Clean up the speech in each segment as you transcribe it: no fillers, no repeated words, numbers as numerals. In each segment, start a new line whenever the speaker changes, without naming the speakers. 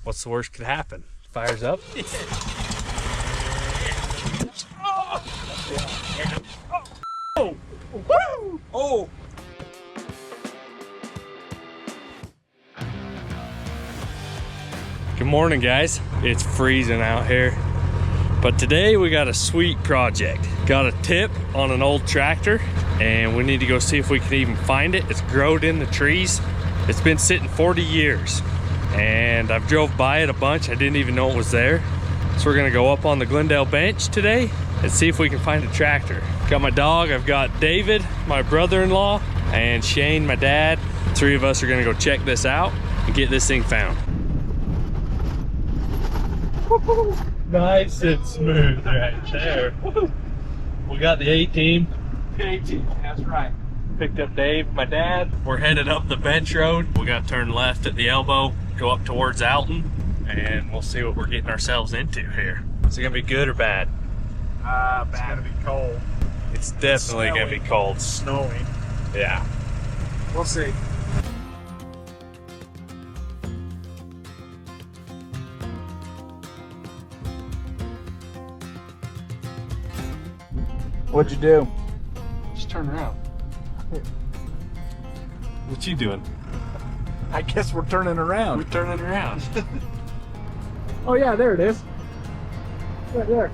What's the worst could happen? Fires up. Oh! Woo! Oh! Good morning, guys. It's freezing out here, but today we got a sweet project. Got a tip on an old tractor, and we need to go see if we can even find it. It's growed in the trees. It's been sitting 40 years, and I've drove by it a bunch. I didn't even know it was there. So we're gonna go up on the Glendale bench today and see if we can find a tractor. Got my dog, I've got David, my brother-in-law, and Shane, my dad. Three of us are gonna go check this out and get this thing found. Nice and smooth right there. We got the A-team. A-team, that's right. Picked up Dave, my dad. We're headed up the bench road. We got to turn left at the elbow, go up towards Alton, and we'll see what we're getting ourselves into here. Is it gonna be good or bad?
Bad. It's gonna be cold.
It's definitely gonna be cold.
Snowing.
Yeah.
We'll see. What'd you do?
Just turn around. What you doing?
I guess we're turning around.
We're turning around.
Oh yeah, there it is. Right there.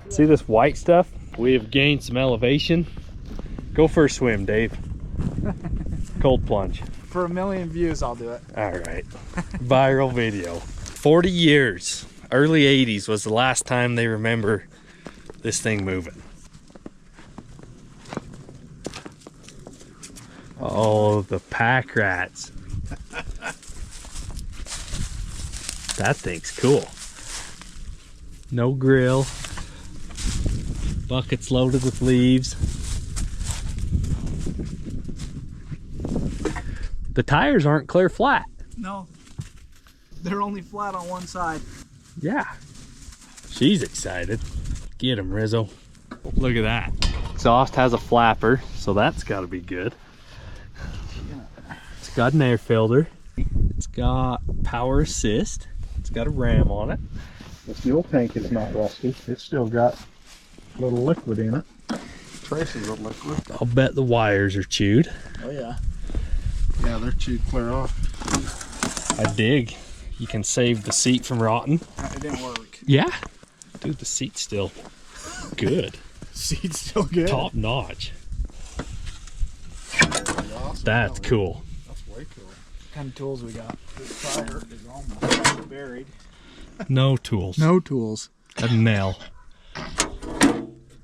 See this white stuff? We have gained some elevation. Go for a swim, Dave. Cold plunge.
For 1 million views, I'll do it.
All right. Viral video. 40 years. Early 80s was the last time they remember this thing moving. Oh, the pack rats. That thing's cool. No grill. Buckets loaded with leaves. The tires aren't clear flat.
No, they're only flat on one side.
Yeah. She's excited. Get him, Rizzo. Look at that. Exhaust has a flapper, so that's got to be good. It's got an air filter. It's got power assist. It's got a ram on it.
The fuel tank is not rusty. It's still got a little liquid in it. Traces of liquid.
I'll bet the wires are chewed.
Oh yeah. Yeah, they're chewed clear off.
I dig. You can save the seat from rotting.
It didn't work.
Yeah. Dude, the seat's still good.
Seat's still good.
Top notch.
Awesome.
That's cool.
That's way cool. What kind of tools we got? This tire is almost buried.
No tools.
No tools.
A nail.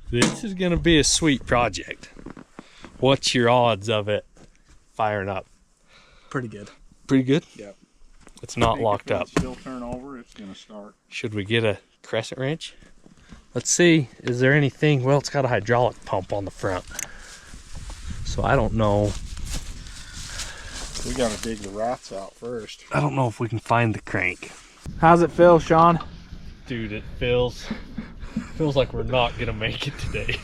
This is gonna be a sweet project. What's your odds of it firing up?
Pretty good.
Pretty good?
Yep.
It's not locked up.
Still turn over, it's gonna start.
Should we get a crescent wrench? Let's see, is there anything? Well, it's got a hydraulic pump on the front. So I don't know.
We gotta dig the rats out first.
I don't know if we can find the crank.
How's it feel, Sean?
Dude, it feels like we're not gonna make it today.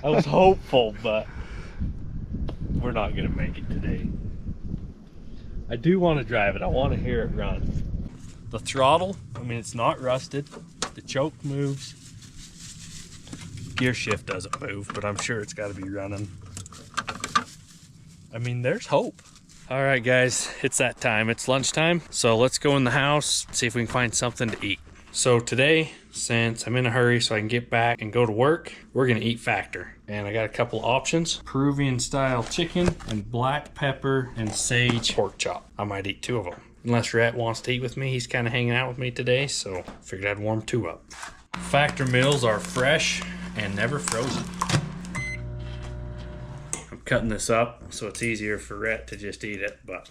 I was hopeful, but we're not gonna make it today. I do want to drive it. I want to hear it run. The throttle, I mean, it's not rusted. The choke moves. Gear shift doesn't move, but I'm sure it's got to be running. I mean, there's hope. All right, guys, it's that time. It's lunchtime, so let's go in the house, see if we can find something to eat. So today, since I'm in a hurry so I can get back and go to work, we're gonna eat Factor. And I got a couple options: Peruvian style chicken and black pepper and sage pork chop. I might eat 2 of them. Unless Rhett wants to eat with me. He's kind of hanging out with me today, so figured I'd warm 2 up. Factor meals are fresh and never frozen. I'm cutting this up so it's easier for Rhett to just eat it, but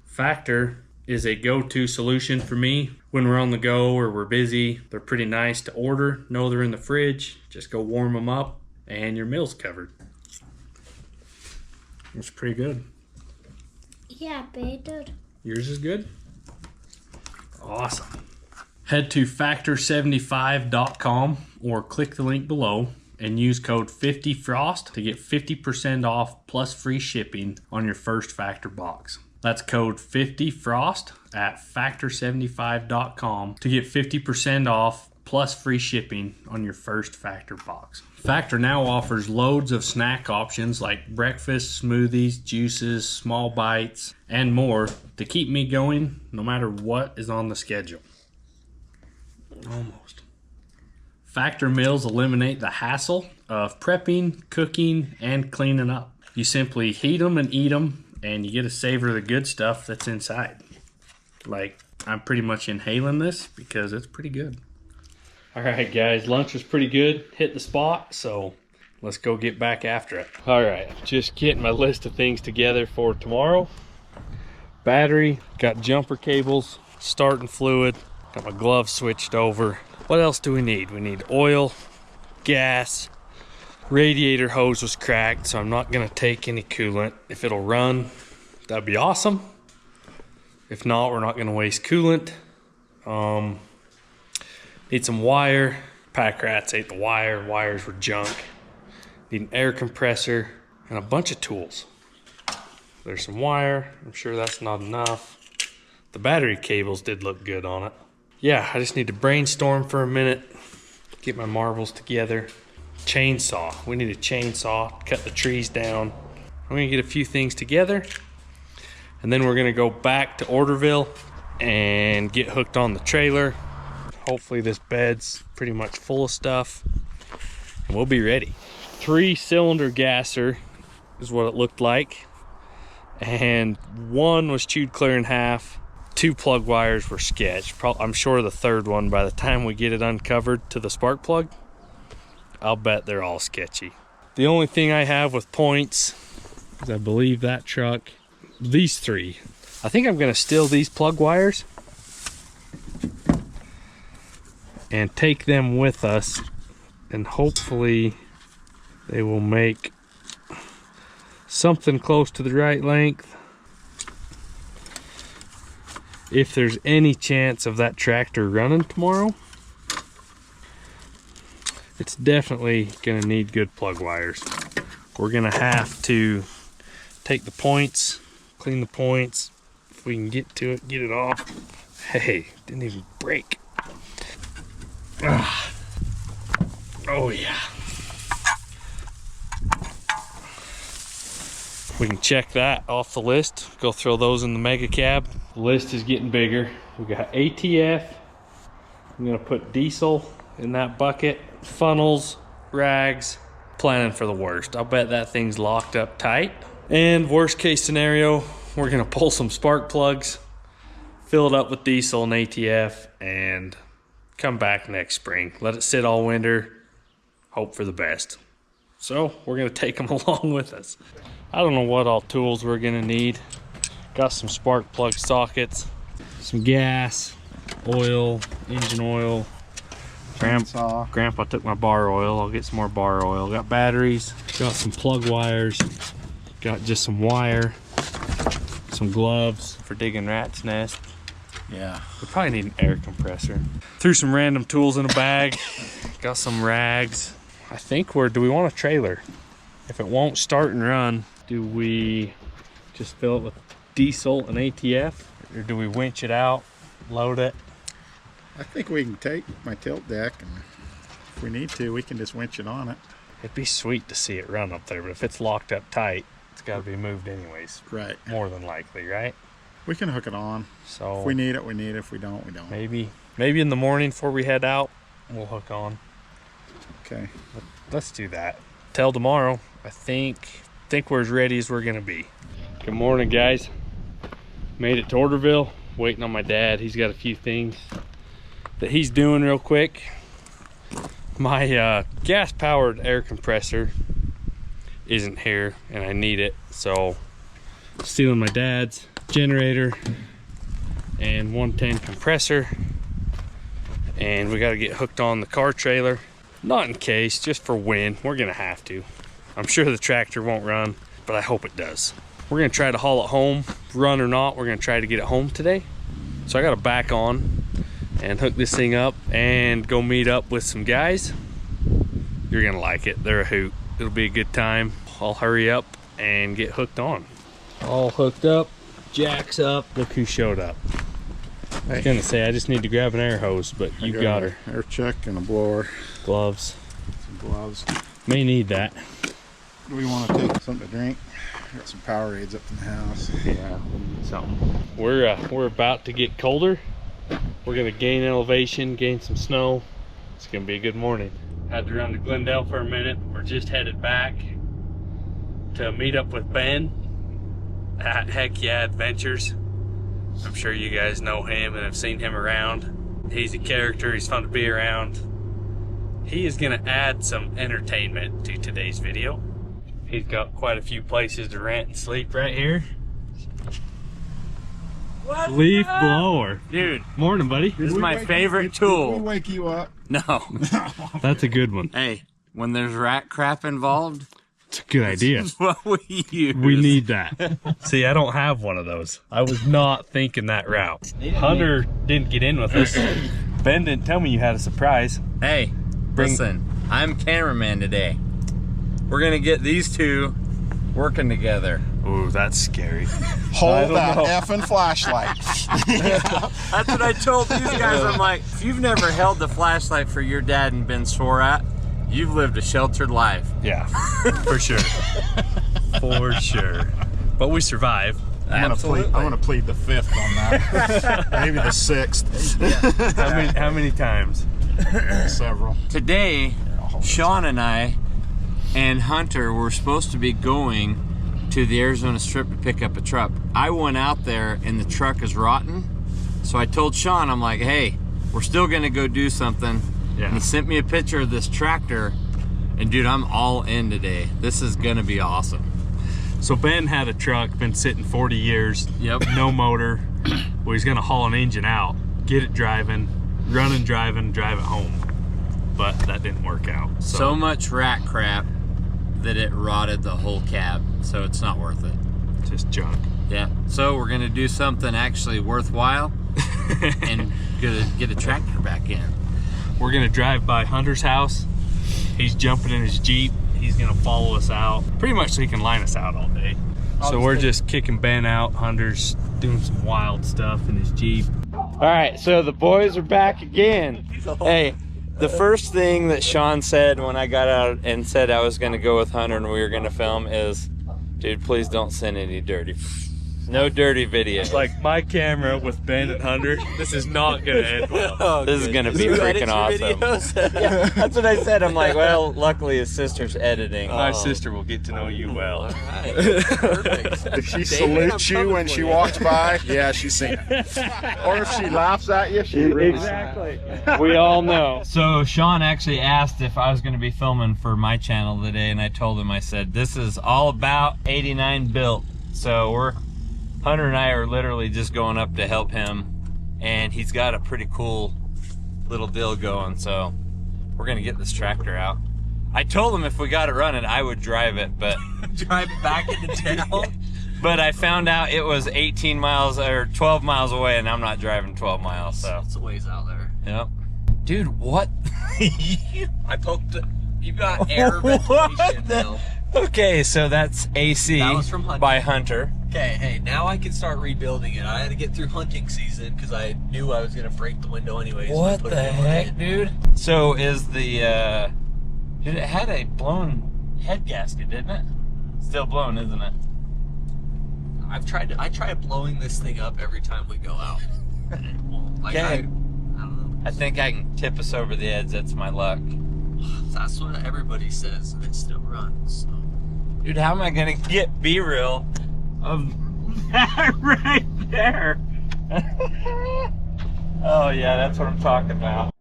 Factor is a go-to solution for me when we're on the go or we're busy. They're pretty nice to order. Know they're in the fridge. Just go warm them up and your meal's covered. It's pretty good.
Yeah, better.
Yours is good? Awesome. Head to factor75.com or click the link below and use code 50FROST to get 50% off plus free shipping on your first Factor box. That's code 50FROST at factor75.com to get 50% off plus free shipping on your first Factor box. Factor now offers loads of snack options like breakfast, smoothies, juices, small bites, and more to keep me going no matter what is on the schedule. Almost. Factor meals eliminate the hassle of prepping, cooking, and cleaning up. You simply heat them and eat them, and you get to savor the good stuff that's inside. Like, I'm pretty much inhaling this because it's pretty good. All right, guys, lunch was pretty good. Hit the spot, so let's go get back after it. All right, just getting my list of things together for tomorrow. Battery, got jumper cables, starting fluid, got my gloves switched over. What else do we need? We need oil, gas, radiator hose was cracked, so I'm not gonna take any coolant. If it'll run, that'd be awesome. If not, we're not gonna waste coolant. Need some wire. Pack rats ate the wire. Wires were junk. Need an air compressor and a bunch of tools. There's some wire. I'm sure that's not enough. The battery cables did look good on it. Yeah, I just need to brainstorm for a minute, get my marbles together. Chainsaw. We need a chainsaw, cut the trees down. I'm gonna get a few things together, and then we're gonna go back to Orderville and get hooked on the trailer. Hopefully this bed's pretty much full of stuff, and we'll be ready. 3-cylinder gasser is what it looked like, and one was chewed clear in half. 2 plug wires were sketched. I'm sure the third one, by the time we get it uncovered to the spark plug, I'll bet they're all sketchy. The only thing I have with points is, I believe, that truck, these 3. I think I'm gonna steal these plug wires and take them with us, and hopefully they will make something close to the right length. If there's any chance of that tractor running tomorrow, it's definitely gonna need good plug wires. We're gonna have to take the points, clean the points. If we can get to it, get it off. Hey, didn't even break. Oh yeah. We can check that off the list. Go throw those in the mega cab. The list is getting bigger. We got ATF. I'm gonna put diesel in that bucket. Funnels, rags. Planning for the worst. I'll bet that thing's locked up tight. And worst case scenario, we're gonna pull some spark plugs, fill it up with diesel and ATF, and come back next spring. Let it sit all winter, hope for the best. So we're gonna take them along with us. I don't know what all tools we're gonna need. Got some spark plug sockets, some gas, oil, engine oil. Grandpa took my bar oil. I'll get some more bar oil. Got batteries, got some plug wires, got just some wire, some gloves for digging rat's nest. Yeah, we probably need an air compressor. Threw some random tools in a bag. Got some rags. I think do we want a trailer? If it won't start and run, do we just fill it with diesel and ATF? Or do we winch it out, load it?
I think we can take my tilt deck, and if we need to, we can just winch it on it.
It'd be sweet to see it run up there, but if it's locked up tight, it's got to be moved anyways.
Right.
More than likely, right?
We can hook it on. So if we need it, we need it. If we don't, we don't.
Maybe in the morning before we head out, we'll hook on.
Okay.
Let's do that. Till tomorrow, I think we're as ready as we're gonna be. Good morning, guys. Made it to Orderville. Waiting on my dad. He's got a few things that he's doing real quick. My gas-powered air compressor isn't here, and I need it, so stealing my dad's generator and 110 compressor, and we got to get hooked on the car trailer. Not in case, just for when. We're gonna have to. I'm sure the tractor won't run, but I hope it does. We're gonna try to haul it home. Run or not, we're gonna try to get it home today. So I gotta back on and hook this thing up and go meet up with some guys. You're gonna like it. They're a hoot. It'll be a good time. I'll hurry up and get hooked on. All hooked up, jacks up. Look who showed up. I was gonna say I just need to grab an air hose, but you got her.
Air check and a blower.
Gloves.
Some gloves.
May need that.
Do we want to take something to drink? Got some Powerades up in the house.
Yeah, we'll need something. We're about to get colder. We're gonna gain elevation, gain some snow. It's gonna be a good morning. Had to run to Glendale for a minute. We're just headed back to meet up with Ben at Heck Yeah Adventures. I'm sure you guys know him and have seen him around. He's a character, he's fun to be around. He is gonna add some entertainment to today's video. He's got quite a few places to rent and sleep right here. What Leaf blower. Dude. Morning, buddy.
This is my favorite tool.
Did we wake you up?
No.
That's a good one.
Hey, when there's rat crap involved,
it's a good idea.
this is what we use.
We need that. See, I don't have one of those. I was not thinking that route. Hunter didn't get in with us. Ben didn't tell me you had a surprise.
Hey, listen, I'm cameraman today. We're gonna get these two working together.
Ooh, that's scary.
Hold that effing flashlight.
That's what I told these guys. I'm like, if you've never held the flashlight for your dad and been swore at, you've lived a sheltered life.
Yeah, for sure. For sure. But we survived.
I'm gonna plead the fifth on that. Maybe the sixth.
How many times?
Several.
Today, Sean and I and Hunter were supposed to be going to the Arizona Strip to pick up a truck. I went out there and the truck is rotten. So I told Sean, I'm like, hey, we're still gonna go do something.
Yeah.
And he sent me a picture of this tractor. And dude, I'm all in today. This is gonna be awesome.
So Ben had a truck, been sitting 40 years.
Yep.
No motor. Well, he's gonna haul an engine out, get it driving, running, driving, drive it home. But that didn't work out.
So much rat crap that it rotted the whole cab. So it's not worth it.
Just junk.
Yeah. So we're gonna do something actually worthwhile and get a tractor back in.
We're gonna drive by Hunter's house. He's jumping in his Jeep. He's gonna follow us out, pretty much so he can line us out all day. So we're just kicking Ben out. Hunter's doing some wild stuff in his Jeep.
All right, so the boys are back again. Hey, the first thing that Sean said when I got out and said I was gonna go with Hunter and we were gonna film is, dude, please don't send any dirty. No dirty video.
It's like my camera with Ben and Hunter. This is not gonna end well.
This is gonna be freaking awesome. Yeah, that's what I said. I'm like, well, luckily his sister's editing.
My sister will get to know you well.
Perfect.
If she salutes you when she walks by, yeah, she's seen it. Or if she laughs at you, she really
Exactly. We all know.
So Sean actually asked if I was going to be filming for my channel today, and I told him, I said, this is all about 89 built. So Hunter and I are literally just going up to help him, and he's got a pretty cool little deal going, so we're gonna get this tractor out. I told him if we got it running, I would drive it, but
drive back into town.
But I found out it was 18 miles or 12 miles away, and I'm not driving 12 miles, so.
It's a ways out there.
Yep. Dude, what?
I poked it. You got air ventilation now.
Okay, so that's AC
That was from Hunter.
by Hunter.
Okay, hey, now I can start rebuilding it. I had to get through hunting season because I knew I was going to break the window anyways.
What the heck, dude? So is the, dude, it had a blown head gasket, didn't it? Still blown, isn't it?
I try blowing this thing up every time we go out. Like,
Okay.
I don't know.
I think I can tip us over the edge. That's my luck.
That's what everybody says, and it still runs. So.
Dude, how am I gonna get B-reel of that right there? Oh yeah, that's what I'm talking about.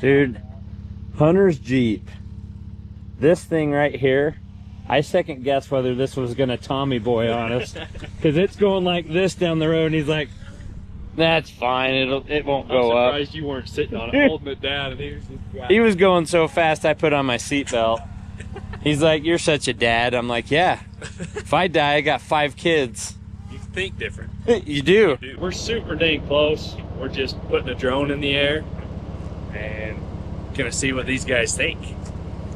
Dude, Hunter's Jeep. This thing right here I second guess whether this was gonna Tommy boy on us, because it's going like this down the road, and he's like, "That's fine. It won't go up."
I'm surprised you weren't sitting on it, holding it down, and
He was going so fast, I put on my seatbelt. He's like, "You're such a dad." I'm like, "Yeah. If I die, I got 5 kids."
You think different.
You do.
We're super dang close. We're just putting a drone in the air and gonna see what these guys think.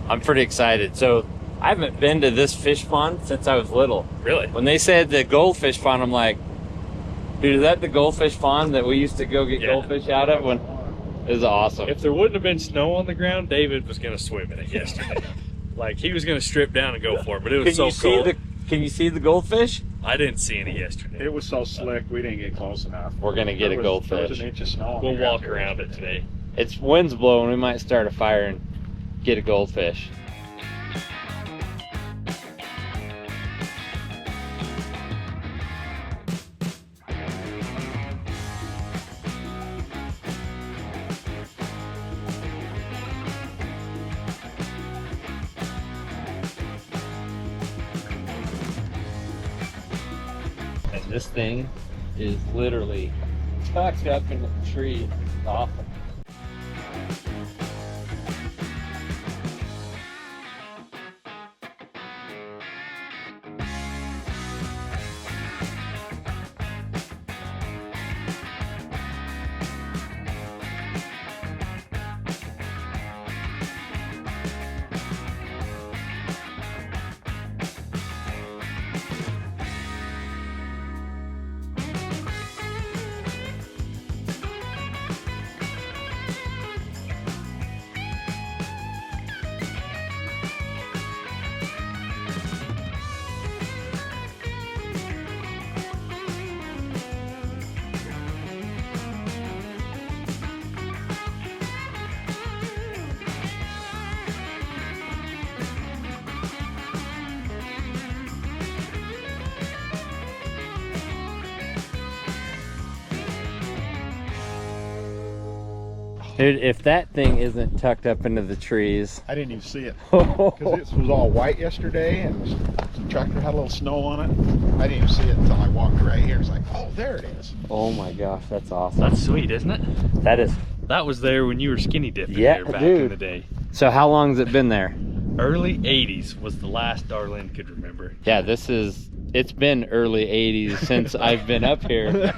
I'm pretty excited. So I haven't been to this fish pond since I was little.
Really?
When they said the goldfish pond, I'm like, dude, is that the goldfish pond that we used to go get goldfish out of? When it was awesome.
If there wouldn't have been snow on the ground, David was gonna swim in it yesterday. Like, he was gonna strip down and go for it, but it was so cold.
Can you see the goldfish?
I didn't see any yesterday.
It was so slick, we didn't get close enough.
We're gonna get a
There
goldfish.
was an inch of snow on
We'll
the ground
walk around it today.
It's wind's blowing. We might start a fire and get a goldfish. And this thing is literally tucked up in the tree. It's awesome. Dude, if that thing isn't tucked up into the trees.
I didn't even see it because it was all white yesterday and the tractor had a little snow on it. I didn't even see it until I walked right here. It's like, oh, there it is.
Oh my gosh, that's awesome.
That's sweet, isn't it?
That is.
That was there when you were skinny dipping
Yeah,
there back
dude.
in the day.
So how long has it been there?
Early 80s was the last Darlene could remember.
Yeah, it's been early 80s since I've been up here.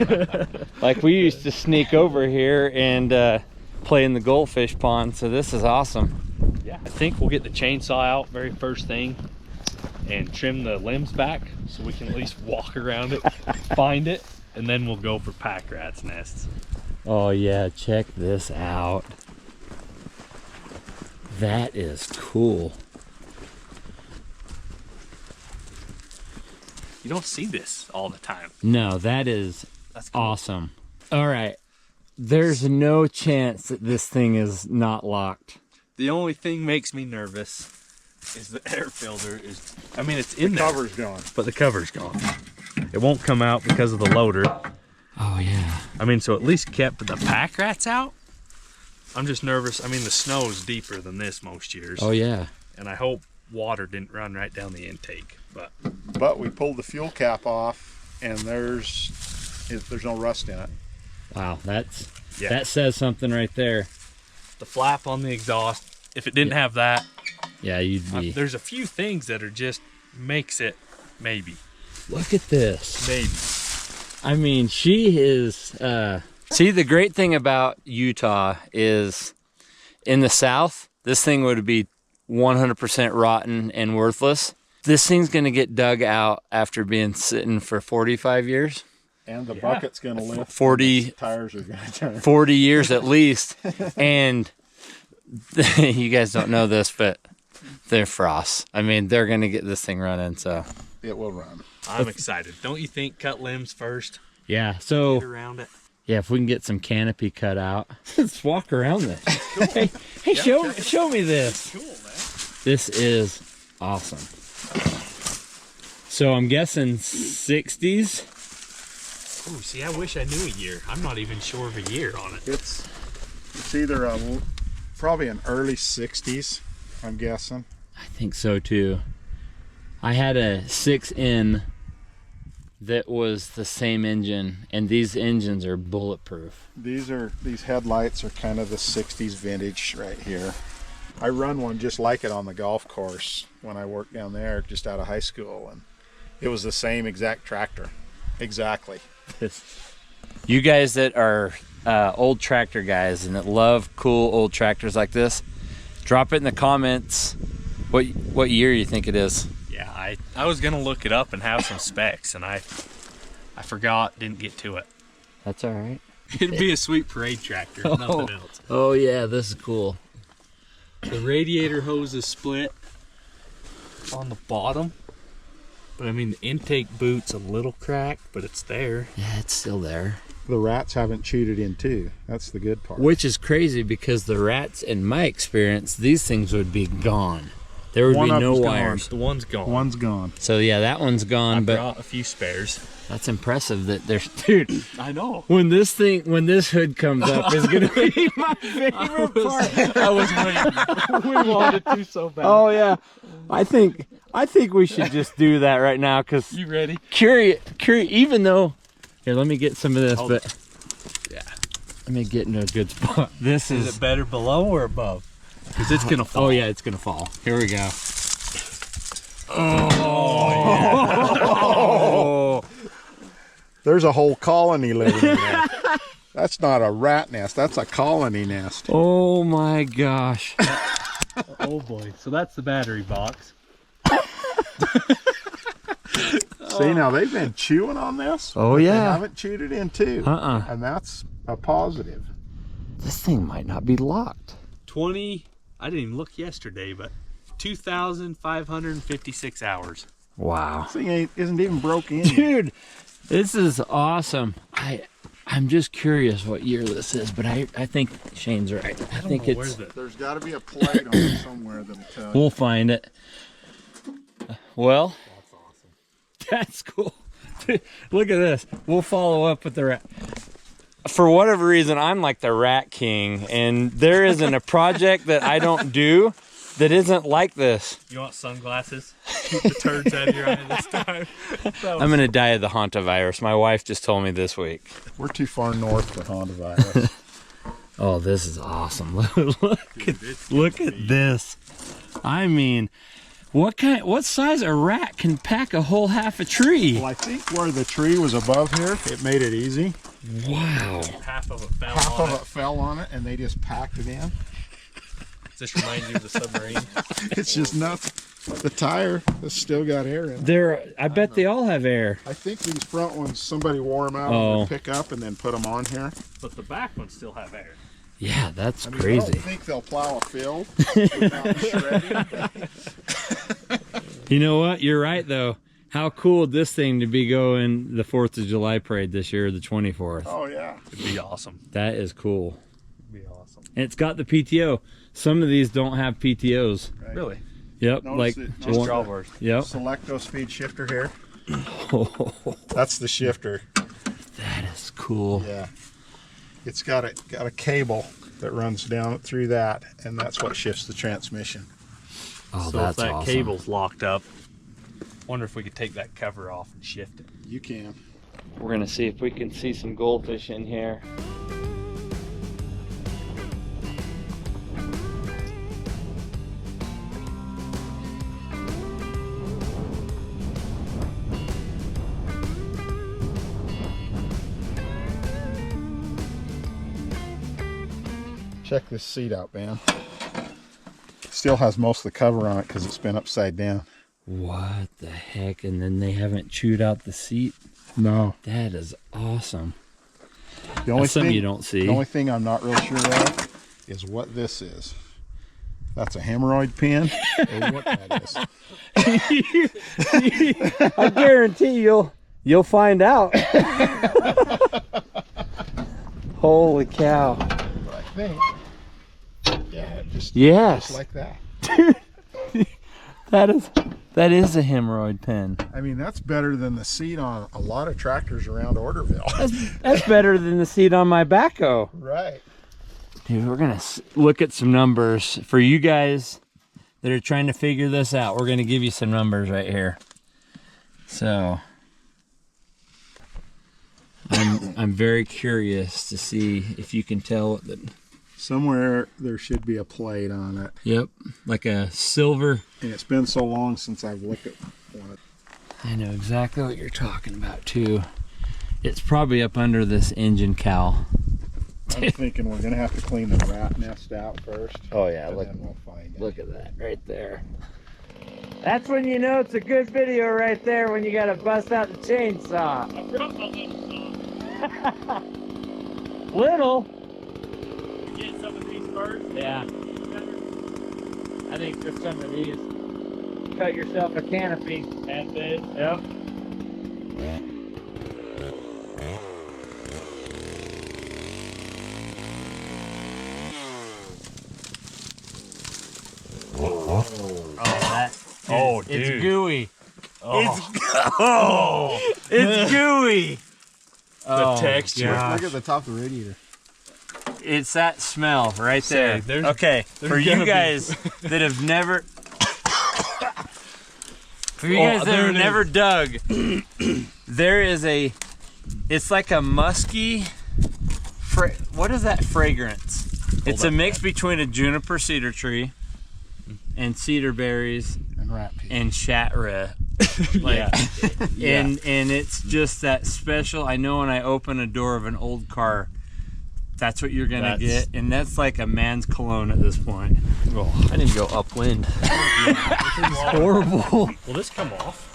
Like, we used to sneak over here and play in the goldfish pond, so this is awesome.
Yeah, I think we'll get the chainsaw out very first thing and trim the limbs back so we can at least walk around it, find it, and then we'll go for pack rats nests.
Oh yeah, check this out. That is cool.
You don't see this all the time.
No, that is
That's cool.
awesome. All right, there's no chance that this thing is not locked.
The only thing makes me nervous is the air filter is, I mean, it's in there,
Cover's gone.
but the cover's gone. It won't come out because of the loader.
Oh yeah.
I mean, so at least kept the pack rats out. I'm just nervous. I mean, the snow's deeper than this most years.
Oh yeah.
And I hope water didn't run right down the intake.
But we pulled the fuel cap off and there's no rust in it.
Wow, that
Yeah.
says something right there.
The flap on the exhaust, if it didn't have that,
Yeah, you'd be.
there's a few things that are just makes it maybe.
Look at this.
Maybe.
I mean, she is. See, the great thing about Utah is in the South, this thing would be 100% rotten and worthless. This thing's going to get dug out after being sitting for 45 years.
And the bucket's going to lift.
40
The tires are going to turn.
40 years at least. And you guys don't know this, but they're frosts. I mean, they're going to get this thing running, so.
It will run.
I'm excited. Don't you think cut limbs first?
Yeah, so.
Get around it.
Yeah, if we can get some canopy cut out. Let's walk around this. Hey, show me this.
Cool, man.
This is awesome. So I'm guessing 60s.
Oh, see, I wish I knew a year. I'm not even sure of a year on it.
It's either probably an early 60s, I'm guessing.
I think so too. I had a 6N that was the same engine, and these engines are bulletproof.
These headlights are kind of the 60s vintage right here. I run one just like it on the golf course when I worked down there just out of high school, and it was the same exact tractor. Exactly.
You guys that are old tractor guys and that love cool old tractors like this, drop it in the comments what year you think it is.
Yeah, I was gonna look it up and have some specs, and I forgot, didn't get to it.
That's all right.
It'd be a sweet parade tractor, if nothing else.
Oh yeah, this is cool.
The radiator hose is split on the bottom, but I mean the intake boot's a little cracked, but it's there.
Yeah, it's still there.
The rats haven't chewed it in too. That's the good part.
Which is crazy because the rats, in my experience, these things would be gone. There would be no wires.
The one's gone.
One's gone.
So yeah, that one's gone.
I
But
brought a few spares.
that's impressive that there's, dude.
I know.
When this hood comes up, is gonna be my favorite part.
I was waiting. We wanted to so bad.
Oh yeah, I think we should just do that right now because
You ready?
curious. Even though, here, let me get some of this.
Hold
But
Yeah.
let me get into a good spot. This
Is
is.
it better below or above? Because it's gonna fall.
Oh yeah, it's gonna fall. Here we go.
There's a whole colony living in there. That's not a rat nest. That's a colony nest.
Oh my gosh.
Oh boy. So that's the battery box.
See, now they've been chewing on this.
Oh
but
yeah.
They haven't chewed it in too. And that's a positive.
This thing might not be locked.
20. I didn't even look yesterday, but 2,556 hours.
Wow.
This thing isn't even broken in.
Dude, this is awesome. I'm just curious what year this is, but I think Shane's right. I think it's.
There's got to be a plate on it somewhere that'll tell you.
We'll find it. Well, that's awesome. That's cool. Look at this. We'll follow up with the rat. For whatever reason, I'm like the rat king, and there isn't a project that I don't do that isn't like this.
You want sunglasses? Keep the turds out of your eye this time.
I'm gonna die of the hantavirus. My wife just told me this week.
We're too far north for hantavirus.
Oh, this is awesome. Look at this. I mean, what size a rat can pack a whole half a tree?
Well, I think where the tree was above here, it made it easy.
Wow.
Half of it fell
Half
on
of it fell on it, and they just packed it in.
This reminds you of the submarine.
It's just nuts. The tire has still got air in it.
I bet they all have air.
I think these front ones, somebody wore them out on their pickup and then put them on here.
But the back ones still have air.
Yeah, that's
I
crazy.
don't think they'll plow a field without shredding.
You know what? You're right, though. How cool would this thing to be going the 4th of July parade this year, the 24th?
Oh, yeah.
It'd be awesome.
That is cool.
It'd be awesome.
And it's got the PTO. Some of these don't have PTOs.
Right.
Really?
Yep.
Notice
like
it-
Just
one-
drawbars.
Yep.
Selecto speed shifter here. That's the shifter.
That is cool.
Yeah. It's got a cable that runs down through that, and that's what shifts the transmission.
Oh,
So
that's
if that
awesome.
cable's locked up, wonder if we could take that cover off and shift it.
You can.
We're gonna see if we can see some goldfish in here.
Check this seat out, man. Still has most of the cover on it because it's been upside down.
What the heck? And then they haven't chewed out the seat?
No.
That is awesome.
The only
That's something
thing
you don't see.
The only thing I'm not real sure of is what this is. That's a hemorrhoid pin or what that is.
I guarantee you'll find out. Holy cow.
But I think, yeah, just
Yes.
like that.
That is a hemorrhoid pin.
I mean, that's better than the seat on a lot of tractors around Orderville.
That's better than the seat on my backhoe.
Right.
Dude, we're gonna look at some numbers for you guys that are trying to figure this out, we're gonna give you some numbers right here. So I'm very curious to see if you can tell what the...
Somewhere there should be a plate on it.
Yep, like a silver.
And it's been so long since I've looked at one.
I know exactly what you're talking about too. It's probably up under this engine cowl.
I'm thinking we're gonna have to clean the rat nest out first.
Oh yeah,
and
look,
then we'll find it.
look at that right there. That's when you know it's a good video right there, when you gotta bust out the chainsaw. Little.
Get some of these first.
Yeah. I think there's some of these. Cut yourself a canopy.
That's it.
Yep.
Oh,
It's
dude.
gooey.
Oh.
It's gooey.
The texture.
Look at the top of the radiator.
It's that smell right there.
Say, there's-
Okay,
there's
for you
gonna be-
guys that have never, for you guys that
there
have
it
never dug, there is a, it's like a musky, what is that fragrance? It's a mix between a juniper cedar tree and cedar berries
And rat pee.
and chatra. Like, and it's just that special. I know when I open a door of an old car, that's what you're gonna get, and that's like a man's cologne at this point.
Oh, I need to go upwind.
It's horrible.
Will this come off?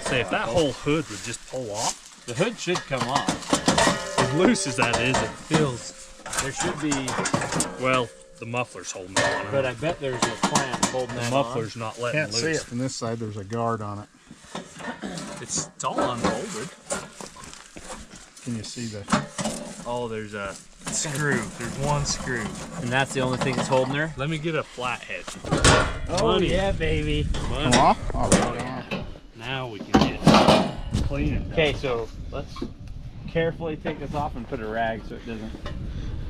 Say, if that whole hood would just pull off,
The hood should come off.
as loose as that is, it feels.
There should be,
Well, the muffler's holding it on.
but I bet there's a clamp holding
The
that
muffler's not letting
Can't see
loose.
it from this side. There's a guard on it.
It's all unfolded.
Can you see the?
Oh, there's a screw. There's one screw.
on. And that's the only thing that's holding her?
Let me get a flathead.
Oh,
Money.
yeah, baby.
Money.
Come off? All
Oh,
right.
yeah. Now we can get cleaning.
Okay, so let's carefully take this off and put a rag so it doesn't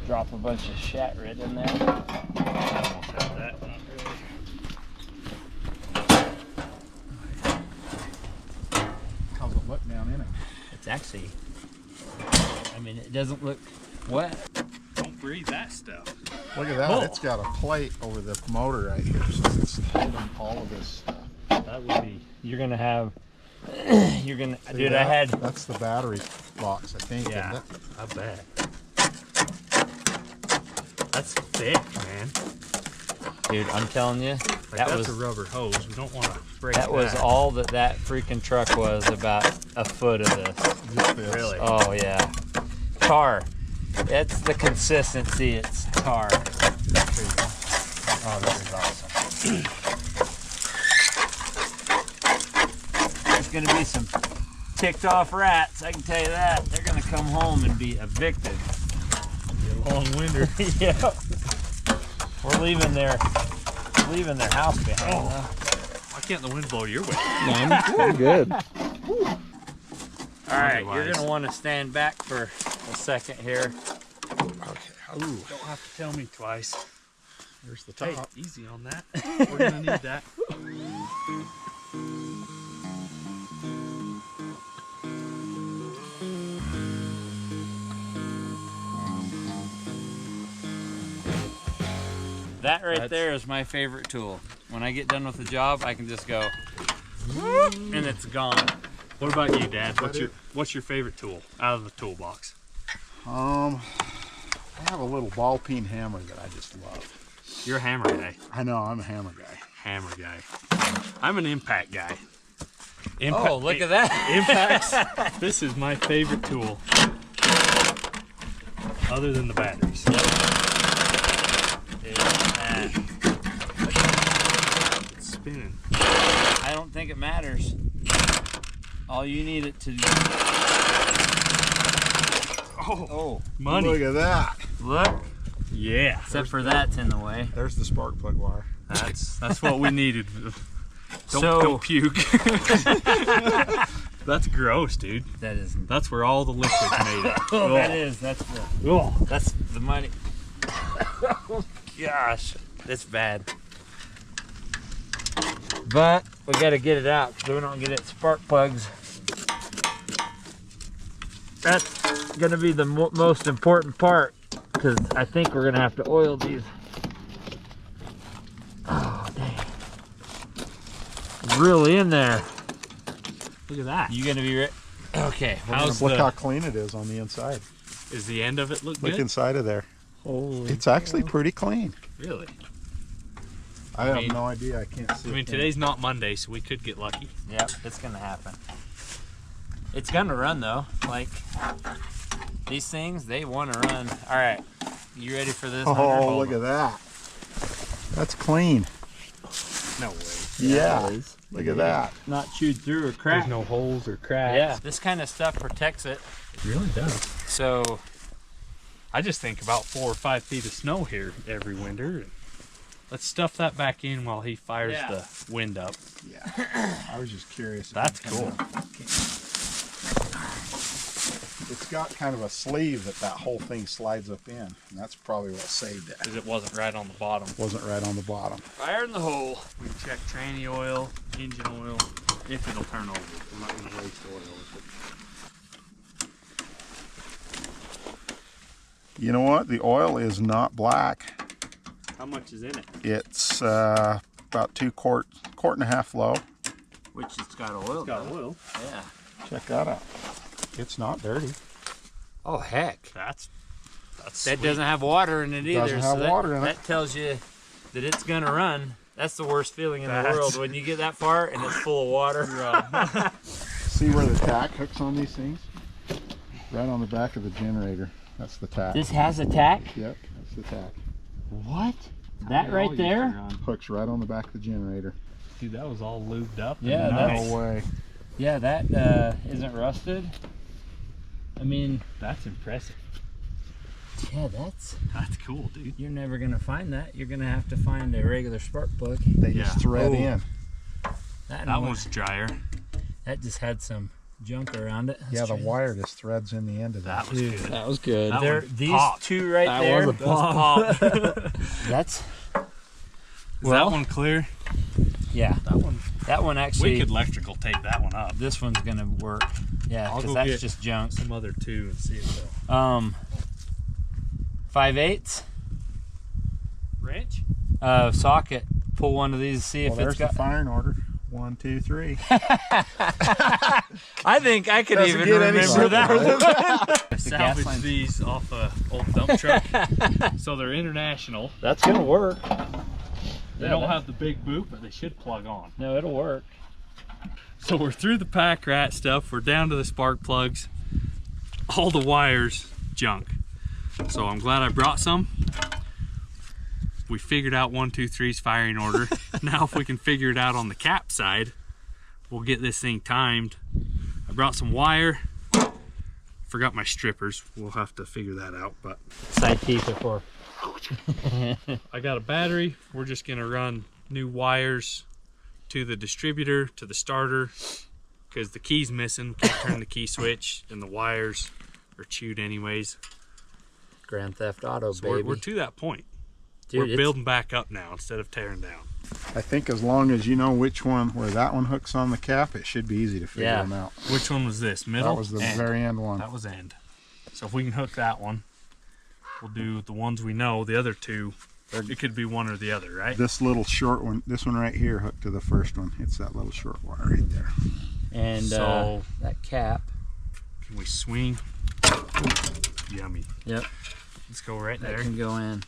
drop a bunch of chatra in there.
Almost have that.
How's it look down in it?
It's actually, I mean, it doesn't look wet.
Don't breathe that stuff.
Look at that.
Oh.
It's got a plate over the motor right here, so it's holding all of this stuff.
That would be.
You're gonna have, you're gonna,
See
dude,
that?
I had,
That's the battery box, I think.
Yeah,
Isn't it?
I bet. That's thick, man.
dude, I'm telling you,
Like,
that
that's
was,
a rubber hose. We don't want to break
that was all that freaking truck was, about a foot of this.
Just this.
Really?
Oh yeah, tar. That's the consistency. It's tar.
Oh, this is awesome.
There's gonna be some ticked off rats. I can tell you that. They're gonna come home and be evicted.
long winder.
Yeah. We're leaving their house behind.
Oh.
Huh?
Why can't the wind blow your way?
I'm good.
All right, you're gonna want to stand back for a second here.
Okay. Ooh,
Don't have to tell me twice.
there's the
Hey,
top.
easy on that. We're gonna need that.
That right there is my favorite tool. When I get done with the job, I can just go, whoop, and it's gone.
What about you, Dad?
What's
What's your favorite tool out of the toolbox?
I have a little ball peen hammer that I just love.
You're a hammer guy.
I know, I'm a hammer guy.
Hammer guy. I'm an impact guy.
Oh, look at that.
Impacts. This is my favorite tool. Other than the batteries. It's spinning.
I don't think it matters. All you need it to do.
Oh, money.
Look at that.
Look.
Yeah.
Except for that's in the way.
There's the spark plug wire.
That's what we needed. Don't,
So-
don't puke. That's gross, dude.
That is.
That's where all the liquid's made of.
Oh, that is. That's the.
Oh.
That's the money. Oh gosh, that's bad. But we got to get it out so we don't get it spark plugs. That's going to be the most important part, because I think we're going to have to oil these. Oh, dang. Really in there.
Look at that.
You going to be ready? Okay.
Look how clean it is on the inside.
Is the end of it look
Look
good?
inside of there.
Holy
It's actually pretty clean.
Really?
I have no idea. I can't see.
I mean, today's not Monday, so we could get lucky.
Yep, it's going to happen. It's going to run, though. Like, these things, they want to run. All right. You ready for this?
Oh, look at that. That's clean.
No way.
Yeah. Look at that.
Not chewed through or cracked.
There's no holes or cracks.
Yeah, this kind of stuff protects it.
It really does.
So,
I just think about 4 or 5 feet of snow here every winter. Let's stuff that back in while he fires the wind up.
Yeah. I was just curious.
That's cool.
It's got kind of a sleeve that whole thing slides up in, and that's probably what saved it.
Because it wasn't right on the bottom.
Wasn't right on the bottom.
fire in the hole.
We check tranny oil, engine oil, if it'll turn over. I'm not going to waste oil with it.
You know what? The oil is not black.
How much is in it?
It's about 2 quart and a half low.
Which it's got oil.
It's got oil.
Yeah.
Check that out. It's not dirty.
Oh, heck.
That's
That
sweet.
doesn't have water in it either.
Doesn't have water in it.
That tells you that it's going to run. That's the worst feeling in the
That's-
world, when you get that far and it's full of water.
See where the tack hooks on these things? Right on the back of the generator. That's the tack.
This has a tack?
Yep, that's the tack.
What? That right there?
Hooks right on the back of the generator.
Dude, that was all lubed up.
Yeah,
and
that's-
nice.
No way.
Yeah, that isn't rusted. I mean,
That's impressive.
yeah, that's...
That's cool, dude.
You're never going to find that. You're going to have to find a regular spark plug.
They
Yeah.
just thread
Oh.
in.
That
That
one
one's drier.
that just had some junk around it.
Yeah, the
That's
wire just threads in the end of that.
That was good.
That was good.
That
There,
one
these
popped.
two right
That
there.
was a pop.
That's
Is that one clear?
yeah. That one actually.
We could electrical tape that one up.
This one's gonna work. Yeah,
I'll
because
go
that's
get
just junk.
some other two and see if they'll
5/8
wrench.
socket. Pull one of these, see
Well,
if
there's
it's got.
the firing order. 1, 2, 3.
I think I could
Doesn't
even
get any
remember that.
I salvaged
line.
these off a old dump truck, so they're international.
That's gonna work.
They don't have the big boot, but they should plug on.
No, it'll work.
So we're through the pack rat stuff. We're down to the spark plugs. All the wires, junk. So I'm glad I brought some. We figured out 1, 2, 3's firing order. Now if we can figure it out on the cap side, we'll get this thing timed. I brought some wire. Forgot my strippers. We'll have to figure that out, but
Side teeth are for.
I got a battery. We're just gonna run new wires to the distributor, to the starter, because the key's missing. Can't turn the key switch, and the wires are chewed anyways.
Grand Theft Auto,
So
baby.
we're to that point.
Dude,
We're
it's-
building back up now instead of tearing down.
I think as long as you know which one, where that one hooks on the cap, it should be easy to figure
Yeah.
them out.
Which one was this? Middle?
That was the
End.
very end one.
That was end. So if we can hook that one, we'll do the ones we know. The other two, it could be one or the other, right?
This little short one, this one right here, hooked to the first one. It's that little short wire right there.
And
So-
that cap.
Can we swing? Yummy.
Yep.
Let's go right
That
there.
can go in.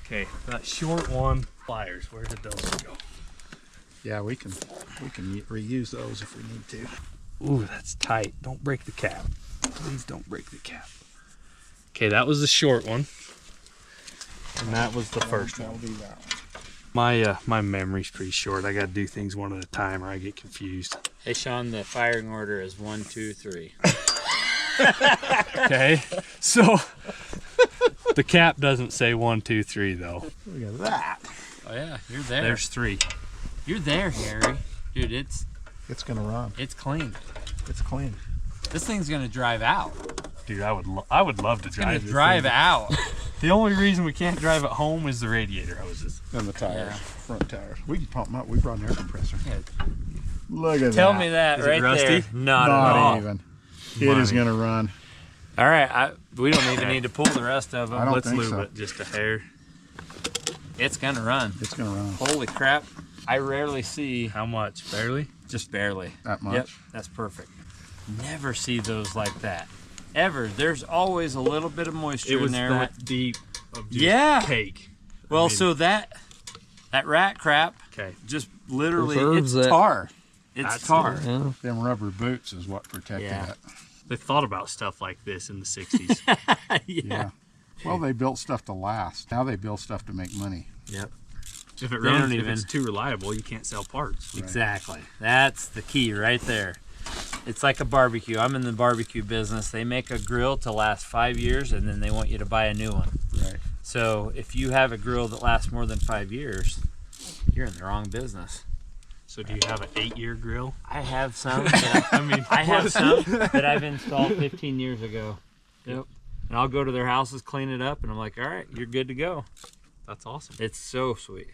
Okay, that short one. Pliers, where did those go?
Yeah, we can reuse those if we need to.
Ooh, that's tight. Don't break the cap. Please don't break the cap. Okay, that was the short one. And that was the first
That'll
one.
be that one.
My memory's pretty short. I gotta do things one at a time or I get confused.
Hey, Sean, the firing order is 1, 2, 3.
Okay, so the cap doesn't say 1, 2, 3 though.
Look at that.
Oh yeah, you're there.
There's 3.
You're there, Harry. Dude, it's
It's gonna run.
clean.
It's clean.
This thing's gonna drive out.
Dude, I would love to
It's gonna
drive this
drive
thing.
out.
The only reason we can't drive it home is the radiator hoses.
And the tires,
Yeah.
front tires. We can pump them up. We brought an air compressor. Look at that.
Tell me that
Is it
right
rusty?
there. Not at
Not
all.
even. It is going to run.
All right, we don't even need to pull the rest of them.
I don't
Let's
think
lube
so.
it just a hair.
It's gonna run.
It's going to run
Holy crap! I rarely see
How much? Barely?
just barely.
that much.
Yep, that's perfect. Never see those like that. Ever. There's always a little bit of moisture
It was
in there.
that deep of just
Yeah.
cake.
Well,
I mean-
so that rat crap
Okay.
just literally
Preserves
it's
it.
tar. It's
That's
tar.
Yeah.
Them rubber boots is what protected
Yeah.
it.
They thought about stuff like this in the 60s.
Yeah. Well, they built stuff to last. Now they build stuff to make money.
Yep.
If it
They
runs,
don't
if
even-
it's too reliable, you can't sell parts.
Exactly. That's the key right there. It's like a barbecue. I'm in the barbecue business. They make a grill to last 5 years and then they want you to buy a new one.
Right.
So if you have a grill that lasts more than 5 years, you're in the wrong business.
So do you have an 8-year grill?
I have some. I have some that I've installed 15 years ago. Yep. And I'll go to their houses, clean it up, and I'm like, all right, you're good to go.
That's awesome.
It's so sweet.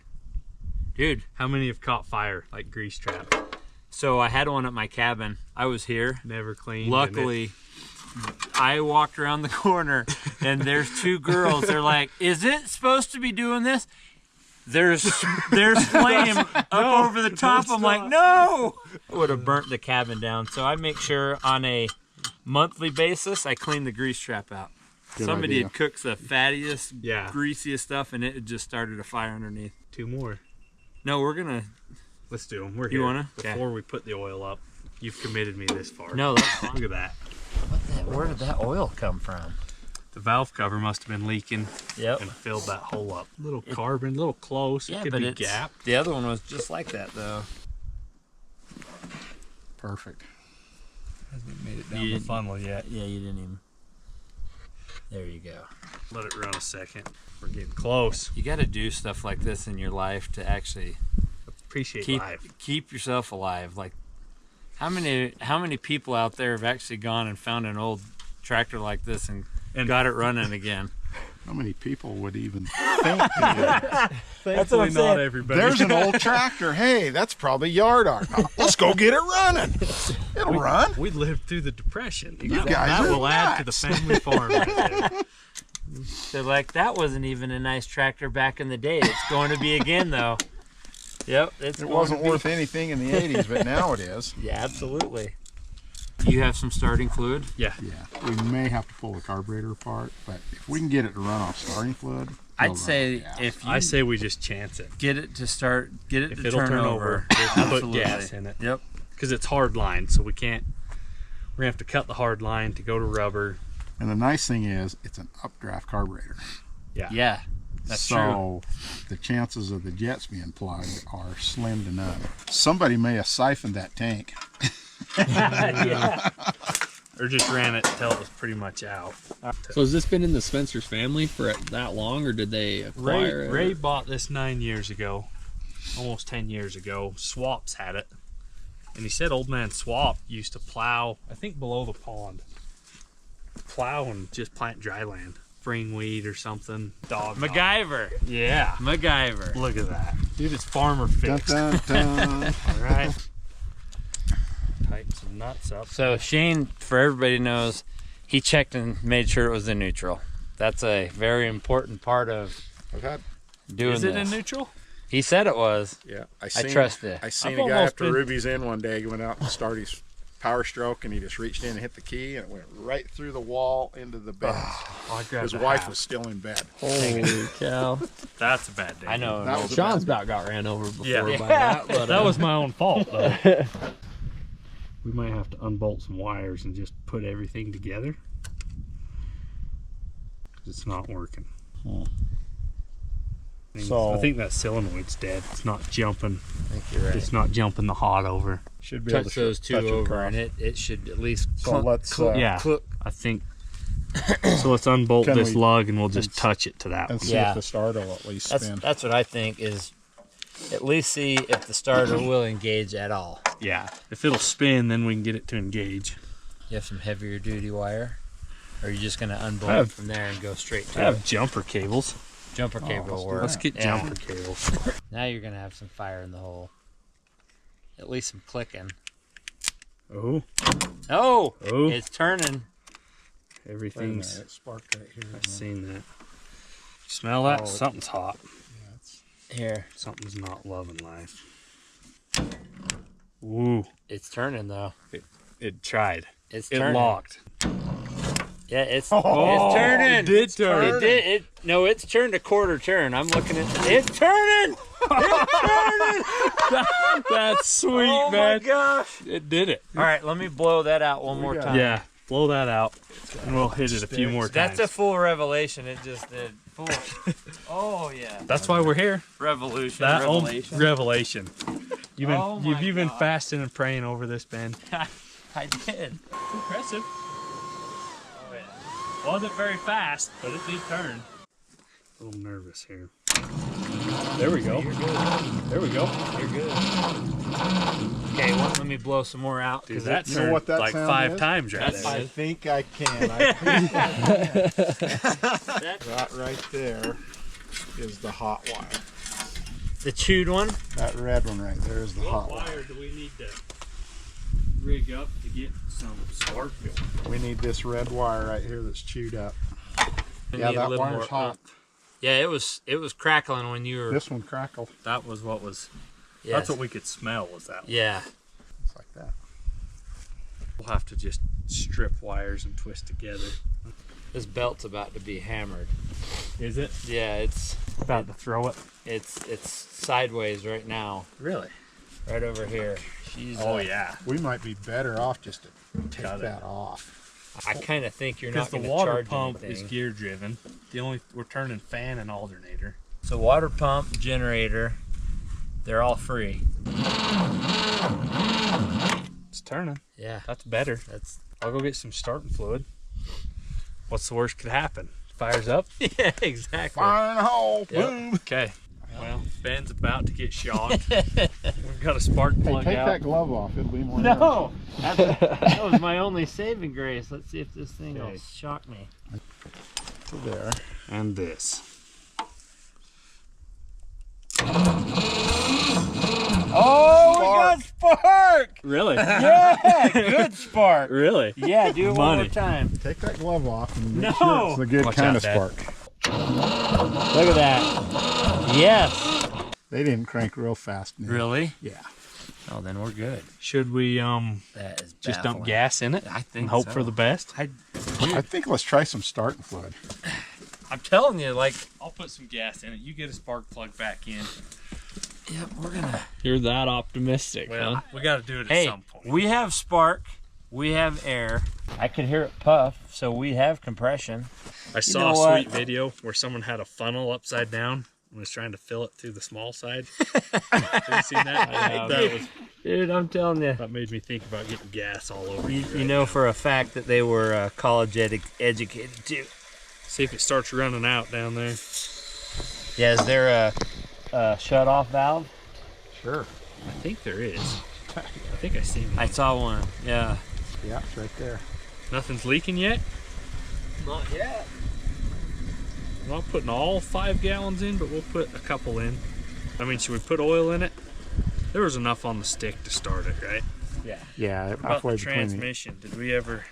Dude,
How many have caught fire, like grease trap?
so I had one at my cabin. I was here.
Never cleaned.
Luckily, I walked around the corner, and there's two girls. They're like, is it supposed to be doing this? There's flame up over the top. I'm like, no! It would have burnt the cabin down. So I make sure on a monthly basis, I clean the grease trap out.
Good
Somebody
idea.
had cooked the fattiest,
Yeah.
greasiest stuff, and it had just started a fire underneath.
2 more.
No, we're gonna.
Let's do them. We're
You
here.
wanna? Okay.
Before we put the oil up, you've committed me this far.
No, that's fine.
Look at that.
Where did that oil come from?
The valve cover must have been leaking
Yep.
and filled that hole up. Little carbon, little close.
Yeah,
it could
but
be
it's
gapped.
the other one was just like that though.
Perfect.
Hasn't made it down
You
the
didn't-
funnel yet.
Yeah, you didn't even. There you go.
Let it run a second. We're getting close.
You got to do stuff like this in your life to actually
Appreciate
keep
life.
keep yourself alive. Like, how many people out there have actually gone and found an old tractor like this and got it running again?
How many people would even think to do that?
Thankfully, not everybody.
There's an old tractor. Hey, that's probably yard art. Let's go get it running. It'll run.
We lived through the Depression.
You guys
that
are
will add to the
nuts.
family farm right there.
They're like, that wasn't even a nice tractor back in the day. It's going to be again though. Yep, it's
It
going
wasn't
to be.
worth anything in the 80s, but now it is.
Yeah, absolutely. You have some starting fluid?
Yeah.
Yeah, we may have to pull the carburetor apart, but if we can get it to run off starting fluid,
I'd
it'll
say
run.
if you
I say we just chance it.
get it to start, get it
If
to
it'll
turn over,
we'll put
absolutely.
gas in it.
Yep.
Because it's hard line, so we can't. We're gonna have to cut the hard line to go to rubber.
And the nice thing is, it's an updraft carburetor.
Yeah, that's true.
So the chances of the jets being plugged are slim to none. Somebody may have siphoned that tank.
Or just ran it until it was pretty much out.
So has this been in the Spencer's family for that long, or did they acquire it?
Ray bought this 9 years ago, almost 10 years ago. Swaps had it. And he said old man Swap used to plow, I think below the pond. Plow and just plant dry land. Spring weed or something. Dog.
MacGyver.
Yeah.
MacGyver.
Look at that. Dude, it's farmer
Dun,
fixed.
dun, dun.
All right. Tighten some nuts up.
So Shane, for everybody knows, he checked and made sure it was in neutral. That's a very important part of
I've had,
doing
Is it
this.
in neutral?
He said it was.
yeah,
I trust it.
I seen
I've
a guy
almost
after
been-
Ruby's in one day. He went out and started his power stroke, and he just reached in and hit the key, and it went right through the wall into the bed.
Oh, I grabbed
His
the
wife
half.
was still in bed.
Holy cow!
That's a bad day.
I know.
That was a
Sean's
bad-
about got ran over before
Yeah.
by that, but
That was my own fault, though. We might have to unbolt some wires and just put everything together. 'Cause it's not working.
So-
I think that solenoid's dead. It's not jumping.
I think you're right.
It's not jumping the hot over.
Should be able
Touch
to
those two
touch it
over,
across.
and it should at least.
So
clunk,
let's
clunk,
yeah.
clunk.
I think. So let's unbolt
Can
this
we-
lug and we'll just touch it to that
and
one.
see
Yeah.
if the starter will at least spin.
That's what I think is. At least see if the starter will engage at all.
Yeah. If it'll spin, then we can get it to engage.
You have some heavier duty wire. Or are you just gonna unbolt it from there and go straight to
I have jumper cables.
jumper cable work?
Let's get jumper cables.
Now you're gonna have some fire in the hole. At least some clicking.
Oh,
Oh,
Oh.
it's turning.
everything's.
It sparked right here.
I've seen that. Smell that?
Oh.
Something's hot.
Here,
Something's not loving life. Ooh,
it's turning though.
it tried.
It's
It
turning.
locked.
Yeah, it's
Oh,
turning.
it did turn.
It did. No, it's turned a quarter turn. I'm looking at it's turning. It's turning.
That's sweet,
Oh
man.
my gosh!
It did it.
All right, let me blow that out one more time.
Yeah, blow that out, and we'll hit it a few more times.
That's a full revelation. It just did. Full. Oh yeah.
That's why we're here.
Revolution.
That
revelation.
revelation. You've been
Oh my
you've been
God.
fasting and praying over this, Ben.
I did.
Impressive. Oh yeah. Wasn't very fast, but it did turn. A little nervous here. There we go.
You're good.
There we go.
You're good. Okay, well, let me blow some more out.
Dude,
'cause
that
You know
turned
what that
like
sound
5
is?
times right
That's
there.
I think I can. I think I can.
That-
That right there is the hot wire.
the chewed one.
That red one right there is the hot wire.
wire do we need to rig up to get some spark going?
We need this red wire right here that's chewed up.
We
Yeah,
need a
that
little
wire's
more
hot.
up. Yeah, it was crackling when you were.
This one crackled.
That was what was.
Yes.
That's what we could smell. Was that?
Yeah.
It's like that.
We'll have to just strip wires and twist together.
This belt's about to be hammered.
Is it
Yeah, it's
about to throw it?
it's sideways right now,
Really?
right over here. She's.
Oh yeah.
We might be better off just to take
Got it.
that off.
I kind of think you're
Because
not
the
going to
water
charge
pump
anything.
is gear driven. We're turning fan and alternator.
So water pump, generator, they're all free.
It's turning.
Yeah,
That's better.
that's
I'll go get some starting fluid. What's the worst could happen? Fires up.
yeah, exactly.
Fire in the hole.
Yep.
Boom.
Okay. Well, Ben's about to get shocked. We've got a spark
Hey,
plug
take
out.
that glove off. It'll be more.
No, that was my only saving grace. Let's see if this thing will
Okay.
shock me.
There.
And this.
Oh, we got spark!
Really?
Yeah, good spark.
Really?
Yeah, do it one
Money.
more time.
Take that glove off and make
No.
sure it's a good
Watch
kind
out,
of
Dad.
spark.
Look at that. Yes.
They didn't crank real fast. Nick.
Really?
Yeah.
Oh, then we're good.
Should we
That is
just dump gas in it
I think
and hope
so.
for the best?
I think let's try some starting fluid.
I'm telling you, like,
I'll put some gas in it. You get a spark plug back in.
yep, we're gonna.
You're that optimistic,
Well,
huh?
we got to do it at
Hey,
some point.
we have spark, we have air. I could hear it puff, so we have compression.
I saw
know
a
what?
sweet video where someone had a funnel upside down and was trying to fill it through the small side. Have you seen that?
Dude, I'm telling you.
That made me think about getting gas all over
You,
me
you
right
know
now.
for a fact that they were college educated too.
See if it starts running out down there.
Yeah, is there a shut-off valve?
Sure.
I think there is. I think I seen it.
I saw one. Yeah.
Yeah, it's right there.
Nothing's leaking yet?
Not yet.
I'm not putting all 5 gallons in, but we'll put a couple in. I mean, should we put oil in it? There was enough on the stick to start it, right?
Yeah.
Yeah,
What about
halfway
the
between.
transmission? Did we ever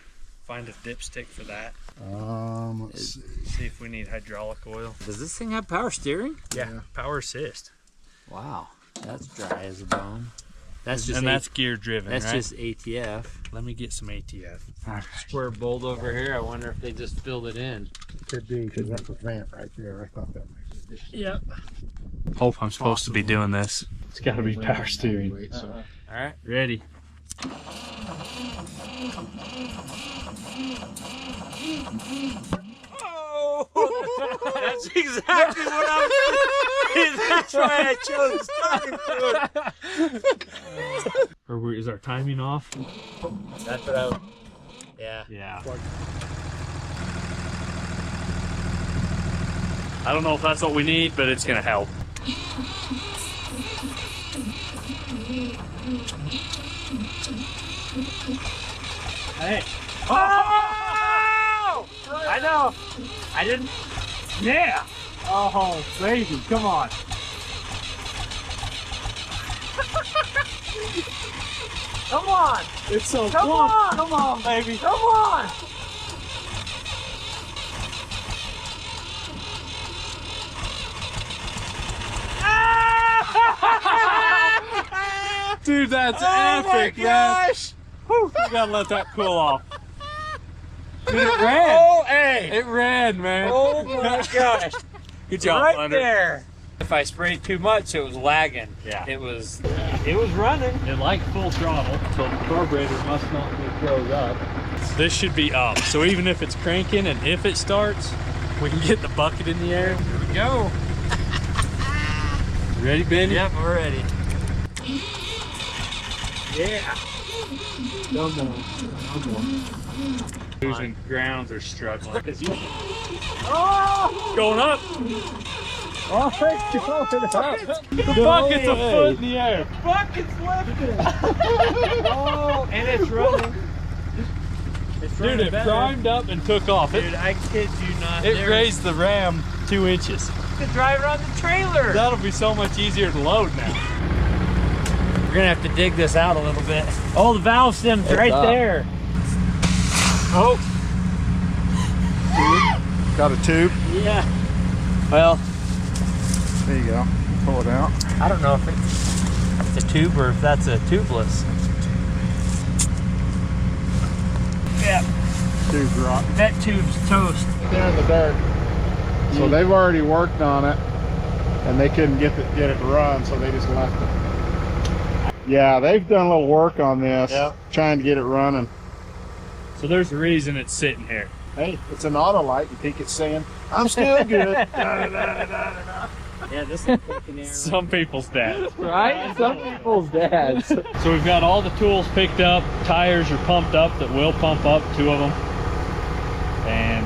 find a dipstick for that?
Let's see.
See if we need hydraulic oil.
Does this thing have power steering?
Yeah, power assist.
Wow. That's dry as a bone. That's just
And that's gear driven,
that's
right?
just ATF.
Let me get some ATF.
Square bolt over here. I wonder if they just filled it in.
Could be, because that's a vent right there. I thought that makes a difference.
Yep. Hope I'm supposed to be doing this. It's got to be power steering.
Wait, so
All right.
Ready.
Oh, that's exactly what I was. That's why I chose starting fluid.
Or is our timing off?
That's what I was. Yeah.
Yeah. I don't know if that's what we need, but it's gonna help. Hey.
Oh! I know. I didn't. Yeah. Oh, baby, come on. Come on.
It's so
Come
plump.
on.
Come on, baby.
Come on.
Dude, that's
Oh
epic,
my
man.
gosh.
Whew, you gotta let that cool off. Dude, it ran.
Oh, hey.
It ran, man.
Oh my gosh.
Good job,
Right
Hunter.
there. If I sprayed too much, it was lagging.
Yeah.
It was running.
It liked full throttle, so the carburetor must not be froze up.
This should be up. So even if it's cranking and if it starts, we can get the bucket in the air.
Here we go.
Ready, Ben?
Yep, we're ready.
Yeah. No more. Losing grounds are struggling.
Oh!
Going up.
Oh, it's going up.
The bucket's a foot in the air.
Bucket's lifting. Oh, and it's running. It's
Dude,
running
it
better.
primed up and took off.
Dude, I kid you not.
It raised the ram 2 inches.
to drive it on the trailer.
That'll be so much easier to load now.
We're gonna have to dig this out a little bit. Oh, the valve stem's right there. Oh.
Got a tube.
Yeah. Well,
There you go. Pull it out.
I don't know if it's a tube or if that's a tubeless. Yeah,
Tube's rotten.
that tube's toast.
They're in the dark. So they've already worked on it, and they couldn't get it to run, so they just left it. Yeah, they've done a little work on this, trying to get it running.
So there's a reason it's sitting here.
Hey, it's an auto light. You think it's saying, I'm still good.
Yeah, this is fucking air.
Some people's dads.
Right? Some people's dads.
So we've got all the tools picked up. Tires are pumped up that will pump up, 2 of them. And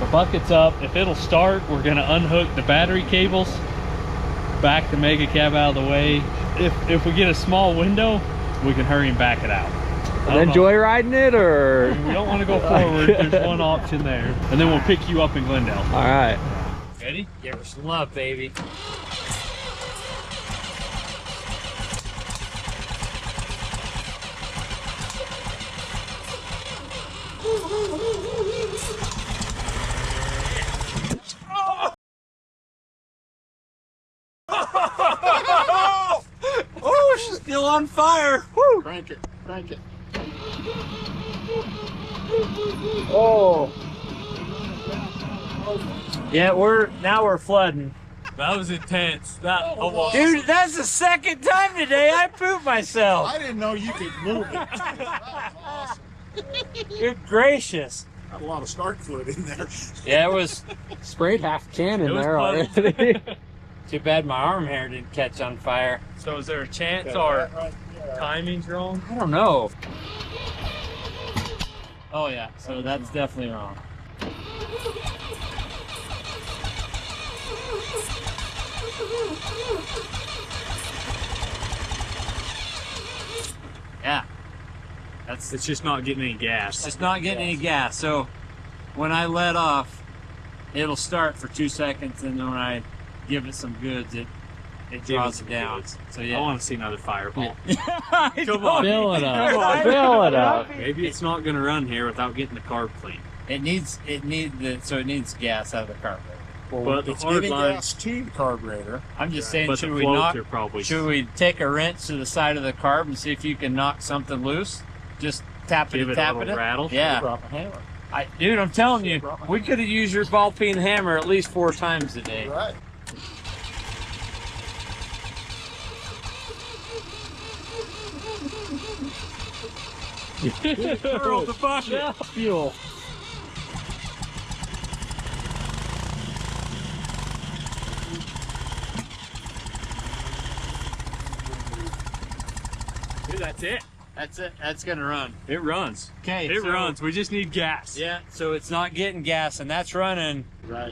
the bucket's up. If it'll start, we're gonna unhook the battery cables, back the mega cab out of the way. If we get a small window, we can hurry and back it out.
And then joyriding it, or?
We don't want to go forward. There's one option there. And then we'll pick you up in Glendale.
All right.
Ready?
Give her some love, baby. Oh, she's still on fire. Woo.
Crank it, crank it.
Oh. Yeah, now we're flooding.
That was intense. That
Dude, that's the second time today I pooped myself.
I didn't know you could move it. That was awesome.
Good gracious.
Got a lot of stark fluid in there.
Yeah, it was
Sprayed half a can in
was
there
pleasant.
already.
too bad my arm hair didn't catch on fire.
So is there a chance our timing's wrong?
I don't know. Oh yeah, so that's definitely wrong. Yeah.
It's just not getting any gas.
It's just not getting any gas. So when I let off, it'll start for 2 seconds, and then when I give it some goods, it draws it down. So yeah.
I want to see another fireball.
Come
on.
Fill it up.
Right?
Fill it up.
Maybe it's not going to run here without getting the carb clean.
It needs gas out of the carburetor.
But the
It's
hard
getting
line,
gas to the carburetor.
I'm just saying,
but
should
the
we
floats are probably.
should we take a wrench to the side of the carb and see if you can knock something loose? Just tap
Give
it,
it a
tap
little
it.
rattle?
Yeah,
Drop a hammer.
dude, I'm telling you, we could have used your ball peen hammer at least 4 times today.
Right.
Curl the bucket.
Fuel.
Dude, that's it.
That's it. That's gonna run.
It runs.
Okay.
It runs. We just need gas.
Yeah. So it's not getting gas, and that's running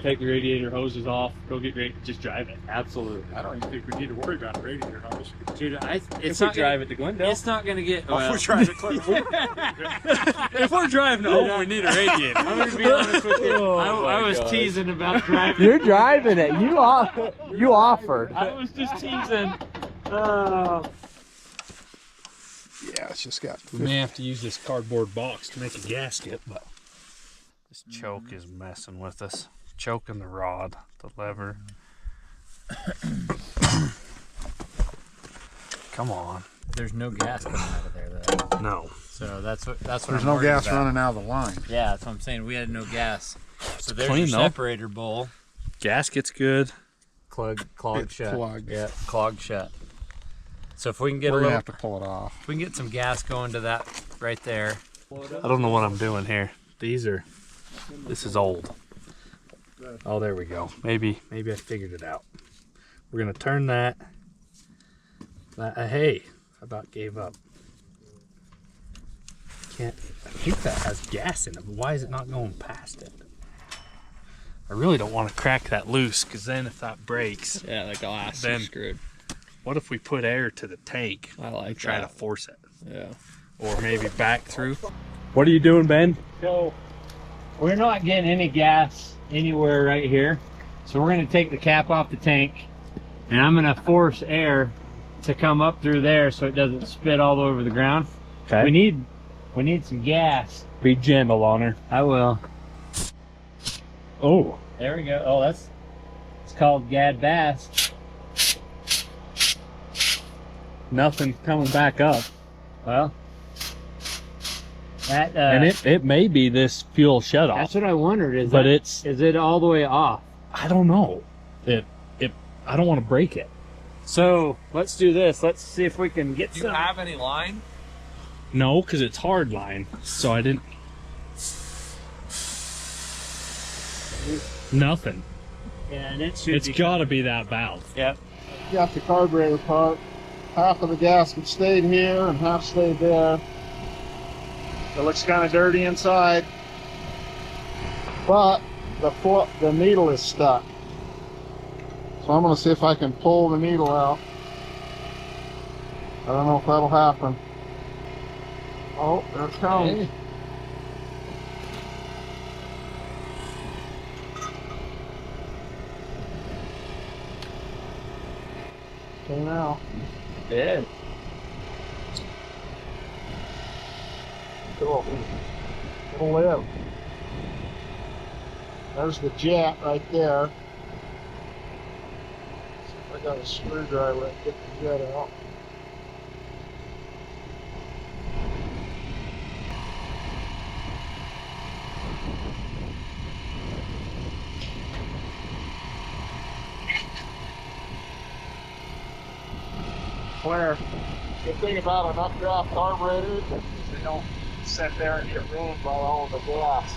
Take the radiator hoses off, go get ready, just drive it.
Absolutely.
I don't even think we need to worry about a radiator hose.
Dude,
If we drive it to Glendale.
It's not gonna get.
If we drive it clear.
If we're driving home, we need a radiator.
I'm gonna be honest with you. I was teasing about driving.
You're driving it. You offered.
I was just teasing.
Yeah, it's just got.
We may have to use this cardboard box to make a gasket, but this choke is messing with us. Choking the rod, the lever. Come on.
There's no gas coming out of there though.
No.
So that's what
There's
I'm
no
worried
gas
about.
running out of the line.
Yeah, that's what I'm saying. We had no gas. So there's
clean,
your
though.
separator bowl.
Gasket's good.
Clogged
It's
shut.
plugged.
Yeah, clogged shut. So if we can get
We're
a
gonna
little,
have to pull it off.
if we can get some gas going to that right there.
I don't know what I'm doing here. This is old. Oh, there we go. Maybe I figured it out. We're gonna turn that. Hey, I about gave up. I think that has gas in it, but why is it not going past it? I really don't want to crack that loose, because then if that breaks,
Yeah, the glass
Then-
is screwed.
what if we put air to the tank
I like
and try
that.
to force it?
Yeah.
Or maybe back through? What are you doing, Ben?
So we're not getting any gas anywhere right here. So we're gonna take the cap off the tank, and I'm gonna force air to come up through there so it doesn't spit all over the ground.
Okay.
We need some gas.
Be gentle on her.
I will.
Oh.
There we go. Oh, it's called Gad Bass.
Nothing coming back up.
Well, that
And it may be this fuel shut off.
that's what I wondered.
But
Is it all the way off?
I don't know. I don't want to break it.
So let's do this. Let's see if we can get
Do you
some.
have any line?
No, because it's hard line. So I didn't. Nothing.
And it should
It's
be.
got to be that valve.
Yep.
Got the carburetor part. Half of the gasket stayed here and half stayed there. It looks kind of dirty inside, but the needle is stuck. So I'm going to see if I can pull the needle out. I don't know if that'll happen. Oh, there it comes.
Hey.
Okay, now.
Yeah.
Cool. It'll live. There's the jet right there. I got a screwdriver to get the jet out. Clear. Good thing about an updraft carburetor is they don't sit there and get ruined by all the gas.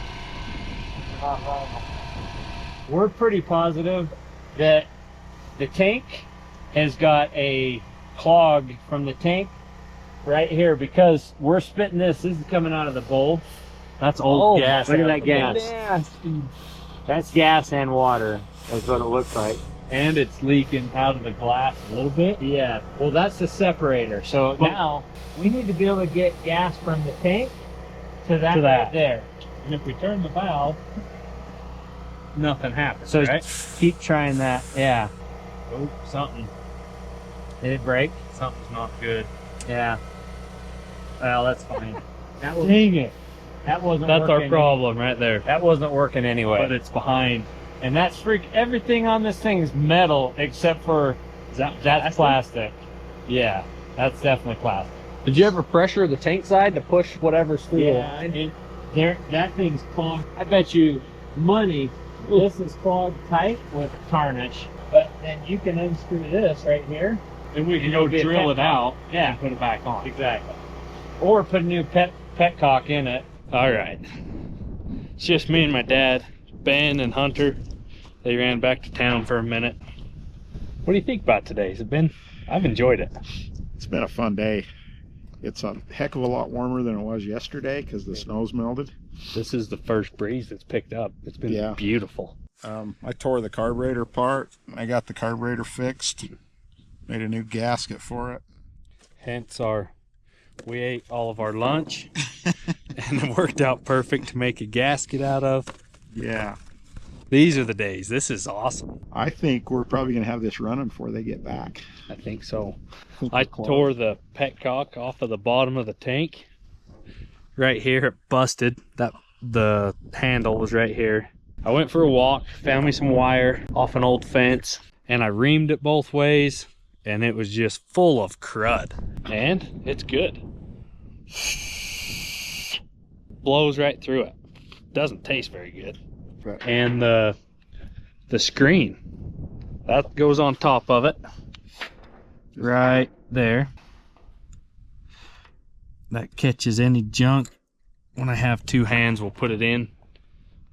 They're not running them.
We're pretty positive that the tank has got a clog from the tank right here, because we're spitting this. This is coming out of the bowl.
That's old gas.
Look at
out
that
the
gas. That's gas and water. That's what it looks like.
And it's leaking out of the glass a little bit.
Yeah. Well, that's the separator. So now we need to be able to get gas from the tank to that,
To that.
right there.
And if we turn the valve, nothing happens,
So
right?
keep trying that. Yeah.
Oh, something.
Did it break?
Something's not good.
Yeah. Well, that's fine. That was,
Dang it.
that wasn't
That's our
working.
problem right there.
That wasn't working anyway.
But it's behind.
And that's everything on this thing is metal except for that's plastic. Yeah, that's definitely plastic.
Did you ever pressure the tank side to push whatever's through?
Yeah, and that thing's clogged. I bet you money this is clogged tight with tarnish. But then you can unscrew this right here.
And we can
And
go
it'll be a
drill it
petcock.
out
Yeah.
and put it back on.
Exactly. Or put a new petcock in it.
All right. It's just me and my dad, Ben and Hunter. They ran back to town for a minute. What do you think about today? Has it been? I've enjoyed it.
It's been a fun day. It's a heck of a lot warmer than it was yesterday because the snow's melted.
This is the first breeze that's picked up. It's been
Yeah.
beautiful.
I tore the carburetor apart. I got the carburetor fixed. Made a new gasket for it.
Hence we ate all of our lunch and it worked out perfect to make a gasket out of.
Yeah.
These are the days. This is awesome.
I think we're probably going to have this running before they get back.
I think so.
Think
I
we're close.
tore the petcock off of the bottom of the tank. Right here, it busted. The handle was right here. I went for a walk, found me some wire off an old fence, and I reamed it both ways, and it was just full of crud. And it's good. Blows right through it. Doesn't taste very good.
But
And the screen, that goes on top of it. Right there. That catches any junk. When I have two hands, we'll put it in.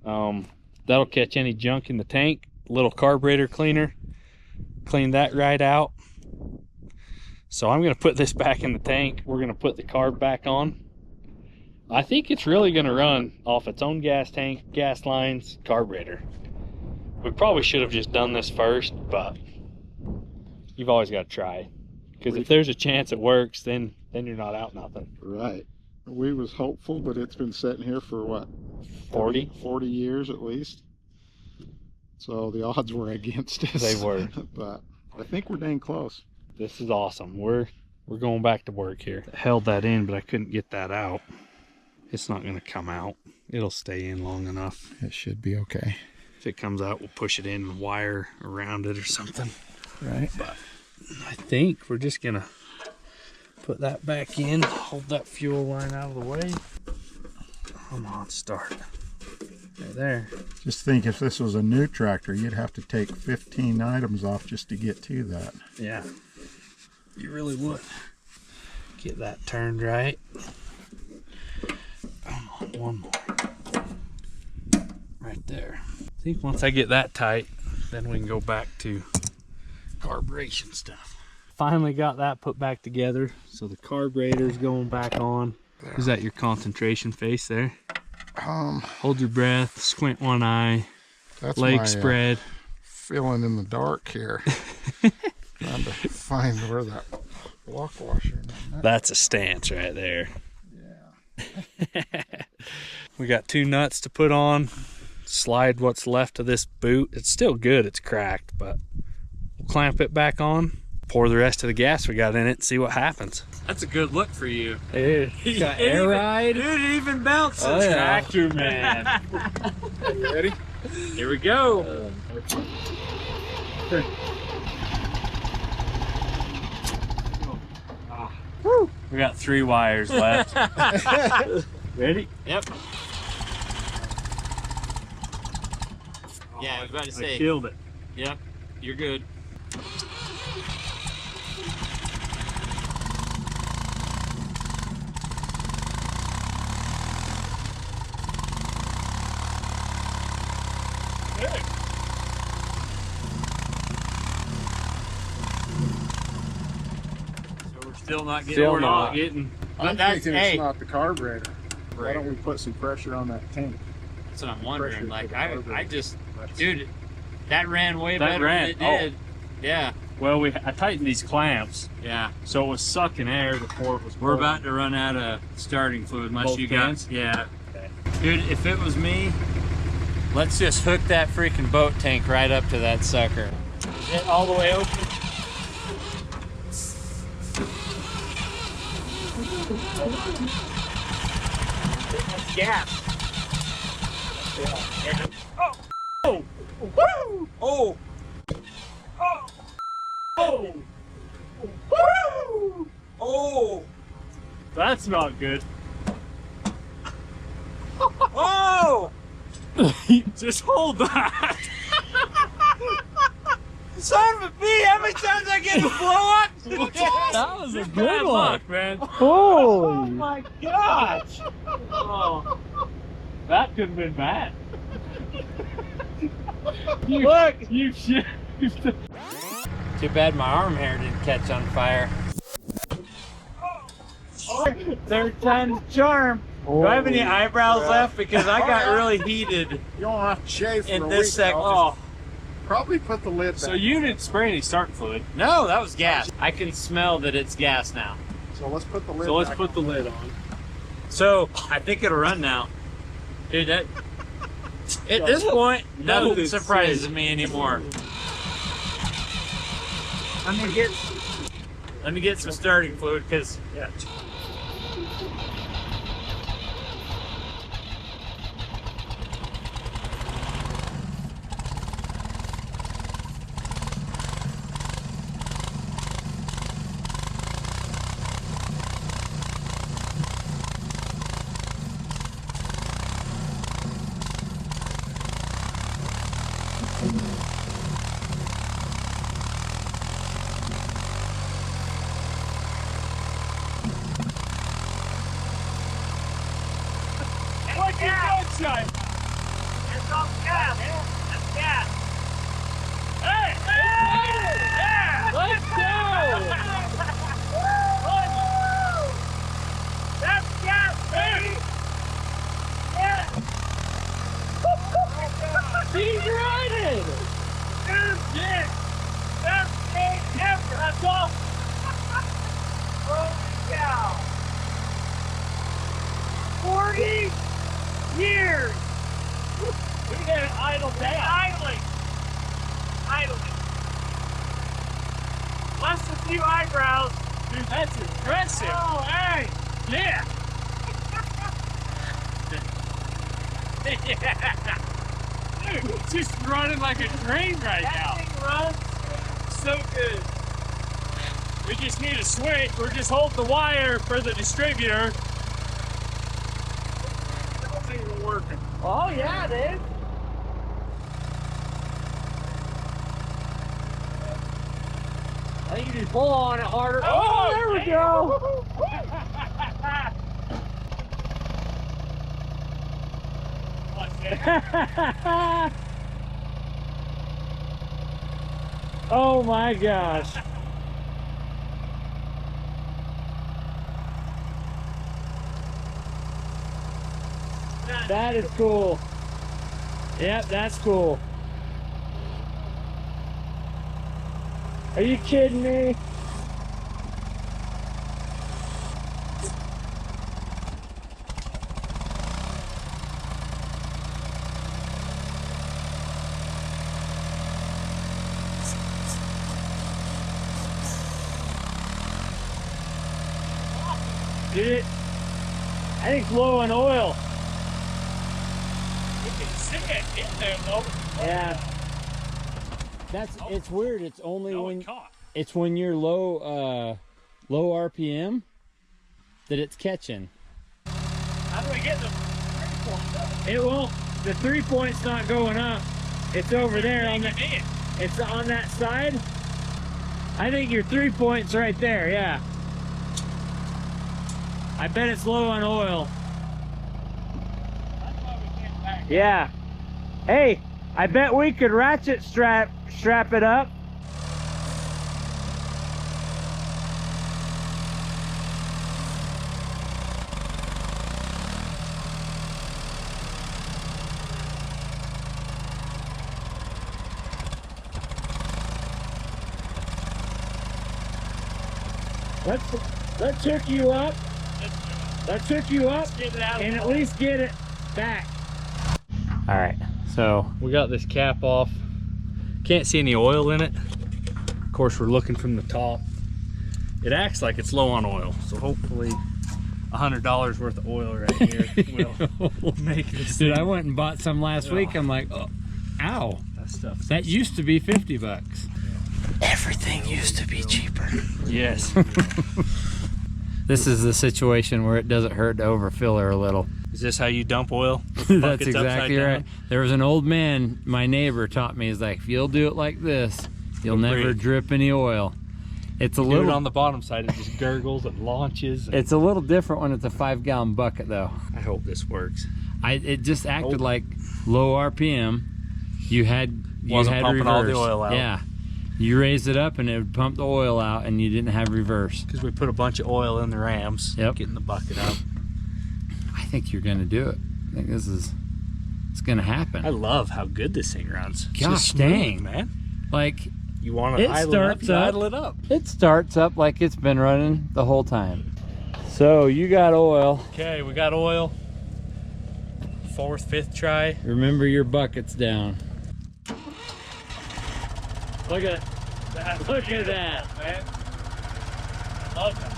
That'll catch any junk in the tank. Little carburetor cleaner. Clean that right out. So I'm going to put this back in the tank. We're going to put the carb back on. I think it's really going to run off its own gas tank, gas lines, carburetor. We probably should have just done this first, but you've always got to try. Because if there's a chance it works, then you're not out nothing.
right. We was hopeful, but it's been sitting here for what?
40?
40 years at least. So the odds were against us.
They were.
But I think we're dang close.
This is awesome. We're going back to work here. I held that in, but I couldn't get that out. It's not going to come out. It'll stay in long enough.
It should be okay.
If it comes out, we'll push it in and wire around it or something.
Right.
But I think we're just going to put that back in, hold that fuel line out of the way. Come on, start. Right there.
Just think, if this was a new tractor, you'd have to take 15 items off just to get to that.
Yeah, you really would. Get that turned right. Come on, one more. Right there. I think once I get that tight, then we can go back to carburation stuff. Finally got that put back together. So the carburetor's going back on. Is that your concentration face there? Hold your breath, squint one eye,
That's
leg
my,
spread.
Feeling in the dark here. Trying to find where that block washer is.
That's a stance right there.
Yeah.
We got two nuts to put on. Slide what's left of this boot. It's still good, it's cracked, but we'll clamp it back on. Pour the rest of the gas we got in it and see what happens.
That's a good look for you.
Dude, got air ride.
Dude, it even bounces.
Oh, yeah. Tractor man.
You ready?
Here we go. We got 3 wires left. Ready?
Yep. Yeah, I was about to say.
I killed it.
Yep, you're good. So we're still not getting.
Still not getting.
I'm
that's-
thinking
hey.
it's not the carburetor. Why don't we put some pressure on that tank?
That's what I'm
Pressure
wondering. Like
to the
I
carburetor.
just,
That's-
dude, that ran way
That
better
ran.
than it did. Yeah,
Well, I tightened these clamps,
yeah.
so it was sucking air before it was.
We're
pulling.
about to run out of starting fluid unless
Both
you
cans?
guys. Yeah.
Okay.
Dude, if it was me, let's just hook that freaking boat tank right up to that sucker.
Is it all the way open? Gas. Oh! Woo!
Oh!
Oh! Oh! Woo!
Oh!
That's not good.
Oh!
Just hold that.
Son of a bee, how many times I get to blow up?
That was a good one, man.
Holy!
Oh my gosh! Oh, that could have been bad. Look, you shit.
Too bad my arm hair didn't catch on fire.
Third time's a charm.
Do I have any eyebrows left? Because I got really heated
You don't have to shave for
in
a
this
week.
section.
I'll probably put the lid back.
So you didn't spray any start fluid.
No, that was gas. I can smell that it's gas now.
So let's put the lid
So let's
back
put the lid on.
So I think it'll run now. Dude, that at this point, nothing surprises me anymore. Let me get some starting fluid, because yeah.
What's your gunshot?
It's all gas. That's gas.
Hey! Yeah! Let's go!
That's gas, baby. Yeah.
He's riding!
Dude, best thing ever. That's all. Holy cow. 40 years.
We got an idle down.
Idling. Less a few eyebrows.
Dude, that's impressive.
Oh, hey.
Yeah! Dude, it's just running like a train right
That
now.
thing runs.
So good. We just need a switch. We're just holding the wire for the distributor.
It's even working.
Oh yeah, dude. I think you just pull on it harder. Oh, there we go. Oh my gosh. That is cool. Yep, that's cool. Are you kidding me? Dude, I think low on oil.
You can see it in there, though.
Yeah. It's weird. It's only
No,
when
it caught.
it's when you're low RPM that it's catching.
How do we get the 3-point?
It won't. The 3-point's not going up. It's over there on the. It's on that side. I think your 3-point's right there. Yeah. I bet it's low on oil.
That's why we can't back.
Yeah. Hey, I bet we could ratchet strap it up. Let's hook you up. Let's hook you up and at least get it back.
All right, so we got this cap off. Can't see any oil in it. Of course, we're looking from the top. It acts like it's low on oil, so hopefully $100 worth of oil right here will make this.
Dude, I went and bought some last week. I'm like, oh, ow.
That stuff.
That used to be 50 bucks.
Everything used to be cheaper.
Yes.
This is the situation where it doesn't hurt to overfill her a little.
Is this how you dump oil?
That's exactly right. There was an old man, my neighbor taught me, he's like, if you'll do it like this, you'll never drip any oil. It's a
Do
little
it on the bottom side, it just gurgles and launches.
It's a little different when it's a 5-gallon bucket though.
I hope this works.
It just acted like low RPM. You had
Wasn't pumping
reverse.
all the oil out.
Yeah. You raised it up and it would pump the oil out and you didn't have reverse.
Because we put a bunch of oil in the rams.
Yep.
Getting the bucket up.
I think you're gonna do it. I think it's gonna happen.
I love how good this thing runs. It's
Gosh
just smooth,
dang,
man.
like
You want to
It
idle
starts
it up,
up.
idle it up.
it starts up like it's been running the whole time. So you got oil.
Okay, we got oil. 4th, 5th try.
Remember your buckets down.
Look at that. Look at that.
Man. Love that.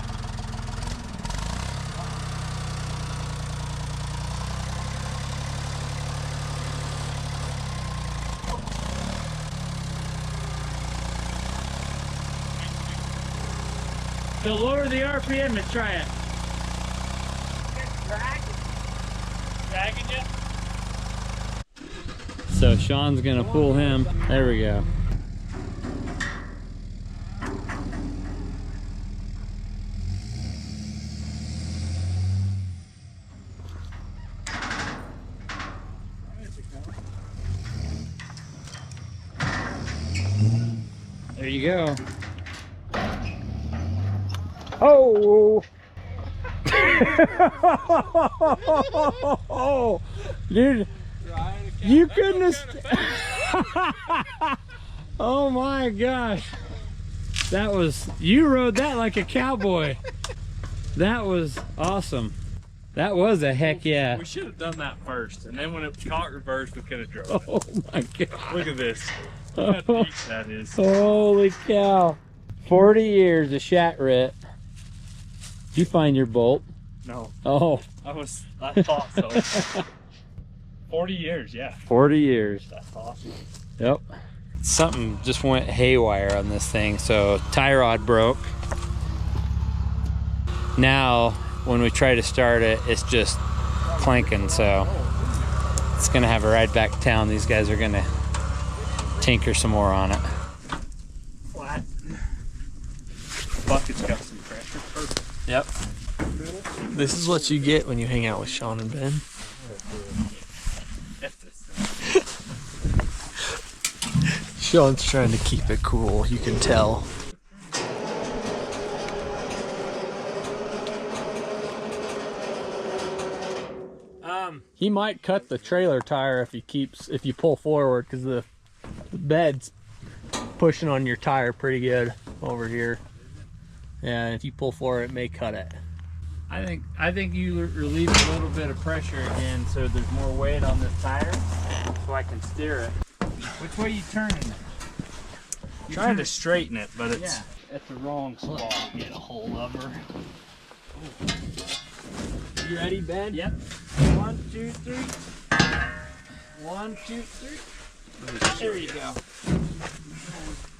So lower the RPM and try it.
Dragging you?
So Sean's gonna pull him. There we go. There you go. Oh! Oh, dude, you couldn't have. Oh my gosh, that was, you rode that like a cowboy. That was awesome. That was a heck yeah.
We should have done that first, and then when it caught reverse, we could have drove it.
Oh my god.
Look at this. Look how deep that is.
Holy cow. 40 years of shat rit. Did you find your bolt?
No,
Oh,
I thought so. 40 years, yeah.
40 years.
That's awesome.
Yep. Something just went haywire on this thing. So tie rod broke. Now, when we try to start it, it's just clanking. So it's gonna have a ride back to town. These guys are gonna tinker some more on it.
Flat. Bucket's got some pressure. Perfect.
Yep. This is what you get when you hang out with Sean and Ben. Sean's trying to keep it cool, you can tell.
He might cut the trailer tire if you pull forward, because the bed's pushing on your tire pretty good over here. And if you pull forward, it may cut it. I think you relieve a little bit of pressure again, so there's more weight on this tire, so I can steer it. Which way you turning it?
Trying to straighten it, but it's
Yeah.
at the wrong spot to get a hold of her.
You ready, Ben?
Yep.
1, 2, 3. 1, 2, 3. There you go.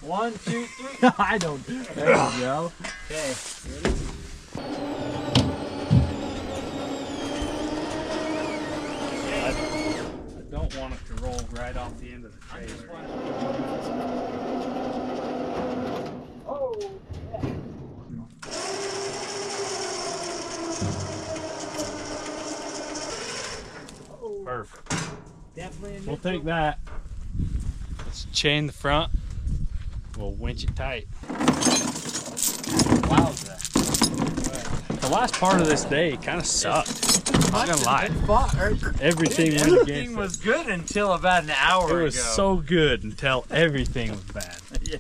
1, 2, 3. I don't. There you go. Okay.
I don't want it to roll right off the end of the trailer. Perfect.
Definitely.
We'll take that. Let's chain the front. We'll winch it tight.
Wowza.
The last part of this day kind of sucked. I'm not gonna lie. Everything went against
Everything
us.
was good until about an hour
It was
ago.
so good until everything was bad.
Yeah.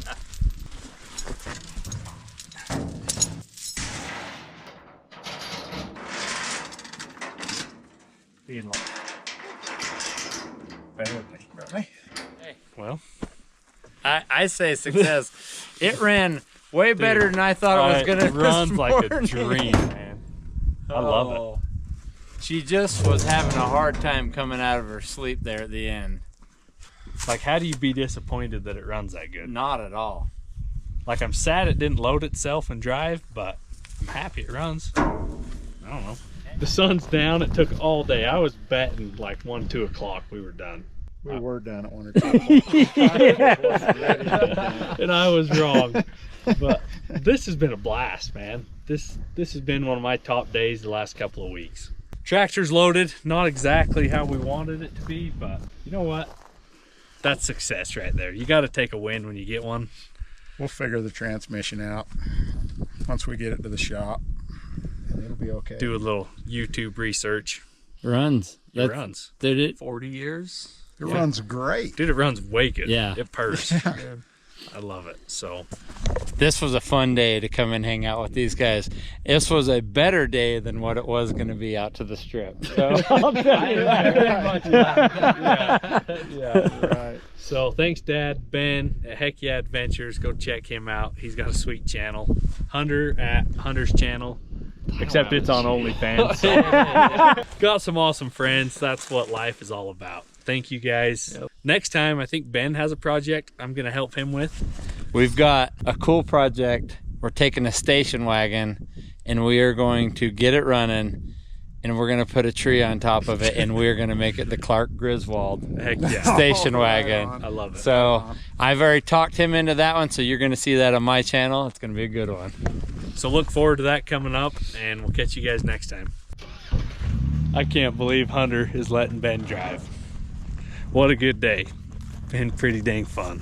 Being like, barely. Well,
I say success. It ran way better than I thought it was gonna.
It runs
this
like a
morning.
dream, man. I love it.
Oh. She just was having a hard time coming out of her sleep there at the end.
Like, how do you be disappointed that it runs that good?
Not at all.
Like, I'm sad it didn't load itself and drive, but I'm happy it runs. I don't know. The sun's down. It took all day. I was betting like 1, 2 o'clock we were done.
We were done at 1 or 2.
And I was wrong. But this has been a blast, man. This has been one of my top days the last couple of weeks. Tractor's loaded, not exactly how we wanted it to be, but you know what? That's success right there. You got to take a win when you get one.
We'll figure the transmission out once we get it to the shop, and it'll be okay.
Do a little YouTube research.
Runs.
It runs.
Did it?
40 years.
It runs great.
Dude, it runs way good.
Yeah.
It purrs. I love it. So
This was a fun day to come and hang out with these guys. This was a better day than what it was going to be out to the strip. So I'll tell you that.
yeah, right. So thanks, Dad. Ben at Heck Yeah Adventures. Go check him out. He's got a sweet channel. Hunter at Hunter's channel. Except it's on OnlyFans. So. Got some awesome friends. That's what life is all about. Thank you guys. Yep. Next time, I think Ben has a project I'm going to help him with.
We've got a cool project. We're taking a station wagon and we are going to get it running and we're going to put a tree on top of it and we're going to make it the Clark Griswold
Heck yeah.
station wagon.
I love it.
So I've already talked him into that one, so you're going to see that on my channel. It's going to be a good one.
So look forward to that coming up, and we'll catch you guys next time. I can't believe Hunter is letting Ben drive. What a good day. Been pretty dang fun.